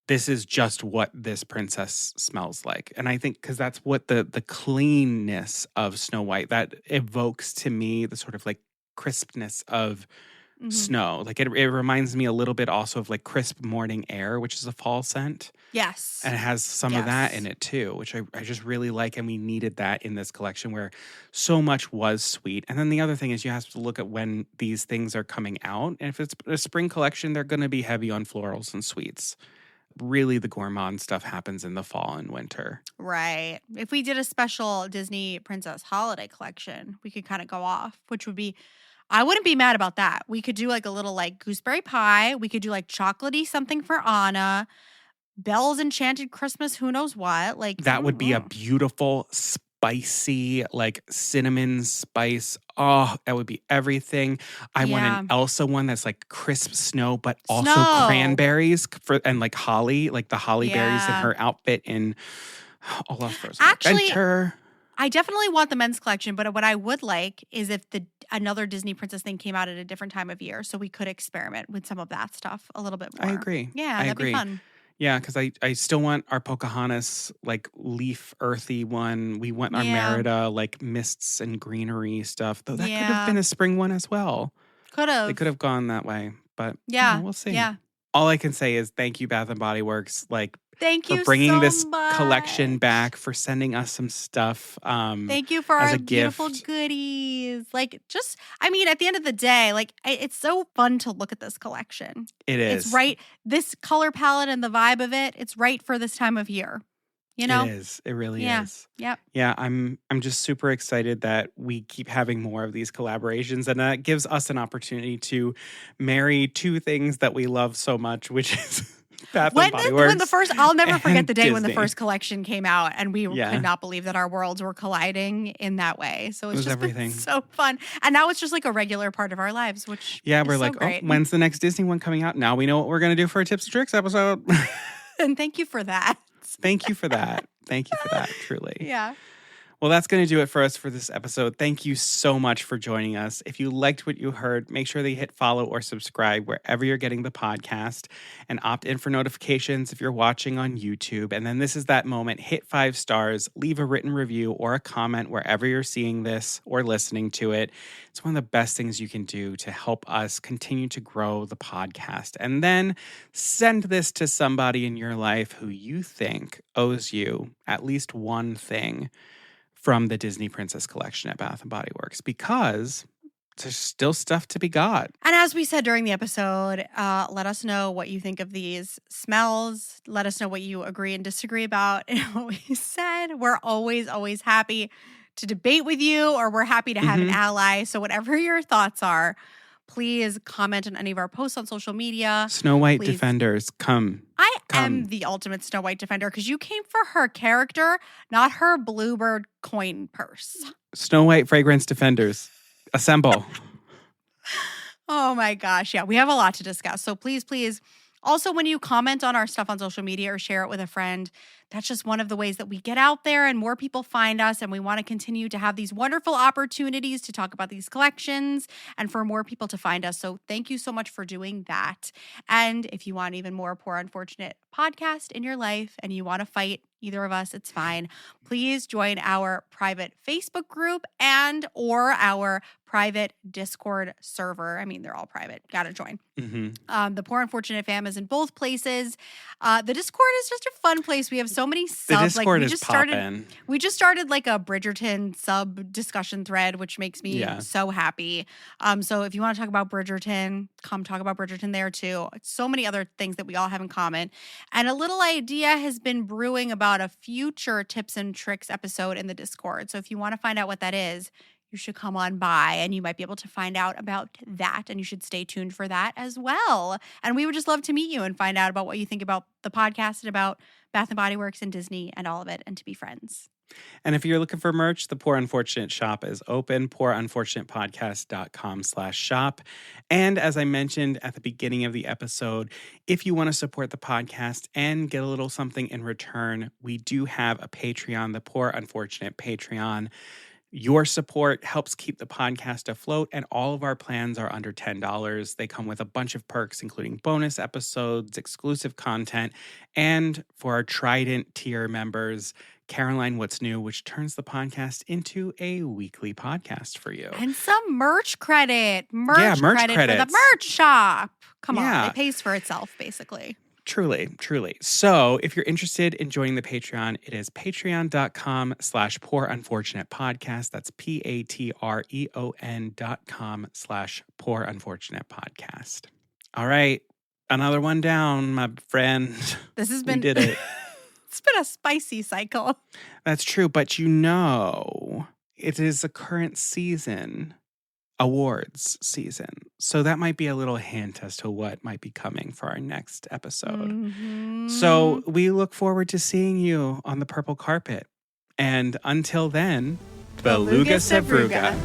this is just what this princess smells like. And I think because that's what the cleanness of Snow White, that evokes to me the sort of like crispness of snow. Like it reminds me a little bit also of like crisp morning air, which is a fall scent. Yes. And it has some of that in it too, which I just really like. And we needed that in this collection where so much was sweet. And then the other thing is you have to look at when these things are coming out. And if it's a spring collection, they're going to be heavy on florals and sweets. Really, the gourmand stuff happens in the fall and winter. Right. If we did a special Disney Princess holiday collection, we could kind of go off, which would be... I wouldn't be mad about that. We could do like a little like gooseberry pie. We could do like chocolatey something for Anna. Belle's Enchanted Christmas, who knows what. Like that would be a beautiful, spicy, like cinnamon spice. Oh, that would be everything. I want an Elsa one that's like crisp snow, but also cranberries and like holly, like the holly berries in her outfit in all of Frozen Adventure. I definitely want the men's collection, but what I would like is if another Disney princess thing came out at a different time of year, so we could experiment with some of that stuff a little bit more. I agree. Yeah, that'd be fun. Yeah, because I still want our Pocahontas, like, leaf earthy one. We want our Merida, like, mists and greenery stuff. Though that could have been a spring one as well. Could have. They could have gone that way. But we'll see. Yeah. All I can say is thank you, Bath and Body Works. Like, Thank for you bringing so this much. collection back, for sending us some stuff. Thank you for as our a beautiful gift. goodies. Like, just, I mean, at the end of the day, like, it's so fun to look at this collection. It It's is. right. This color palette and the vibe of it, it's right for this time of year. You know? It is. It really Yeah. is. Yep. Yeah, I'm just super excited that we keep having more of these collaborations, and that gives us an opportunity to marry two things that we love so much, which is Bath and Body Works. When the first, I'll never forget and the day when the Disney. first collection came out, and we Yeah. could not believe that our worlds were colliding in that way. So it's was just everything. been so fun, and now it's just like a regular part of our lives, which Yeah, is we're so like, great. oh, when's the next Disney one coming out? Now we know what we're gonna do for a Tips and Tricks episode. And thank you for that. Thank you for that. Thank you for that, truly. Yeah. Well, that's going to do it for us for this episode. Thank you so much for joining us. If you liked what you heard, make sure that you hit follow or subscribe wherever you're getting the podcast, and opt in for notifications if you're watching on YouTube. And then this is that moment. Hit 5 stars, leave a written review or a comment wherever you're seeing this or listening to it. It's one of the best things you can do to help us continue to grow the podcast. And then send this to somebody in your life who you think owes you at least one thing from the Disney Princess collection at Bath & Body Works, because there's still stuff to be got. And as we said during the episode, let us know what you think of these smells. Let us know what you agree and disagree about and what we said. We're always, always happy to debate with you, or we're happy to have an ally. So whatever your thoughts are, please comment on any of our posts on social media. Snow White Please. Defenders, come. I am the ultimate Snow White defender because you came for her character, not her bluebird coin purse. Snow White Fragrance Defenders, assemble. Oh my gosh. Yeah, we have a lot to discuss. So please, please. Also, when you comment on our stuff on social media or share it with a friend, that's just one of the ways that we get out there and more people find us. And we want to continue to have these wonderful opportunities to talk about these collections and for more people to find us. So thank you so much for doing that. And if you want even more Poor Unfortunate podcast in your life and you want to fight either of us, it's fine. Please join our private Facebook group and or our private Discord server. I mean, they're all private. Gotta join. The Poor Unfortunate fam is in both places. The Discord is just a fun place. We have so many subs. The Discord we is just poppin'. We just started like a Bridgerton sub discussion thread, which makes me so happy. So if you want to talk about Bridgerton, come talk about Bridgerton there too. So many other things that we all have in common. And a little idea has been brewing about a future tips and tricks episode in the Discord. So if you want to find out what that is, you should come on by and you might be able to find out about that, and you should stay tuned for that as well. And we would just love to meet you and find out about what you think about the podcast and about Bath & Body Works and Disney and all of it, and to be friends. And if you're looking for merch, the Poor Unfortunate shop is open, poorunfortunatepodcast.com/shop. And as I mentioned at the beginning of the episode, if you want to support the podcast and get a little something in return, we do have a Patreon, the Poor Unfortunate Patreon. Your support helps keep the podcast afloat, and all of our plans are under $10. They come with a bunch of perks, including bonus episodes, exclusive content, and for our Trident tier members, Caroline What's New, which turns the podcast into a weekly podcast for you. And some merch credit. Merch credits. for the merch shop. Come Yeah. on. It pays for itself, basically. Truly, truly. So if you're interested in joining the Patreon, it is patreon.com/poorunfortunatepodcast. That's patreon.com/poorunfortunatepodcast. All right. Another one down, my friend. This has been We did it. It's been a spicy cycle. That's true. But you know, it is a current season, awards season. So that might be a little hint as to what might be coming for our next episode. So we look forward to seeing you on the purple carpet. And until then, Beluga Sevruga.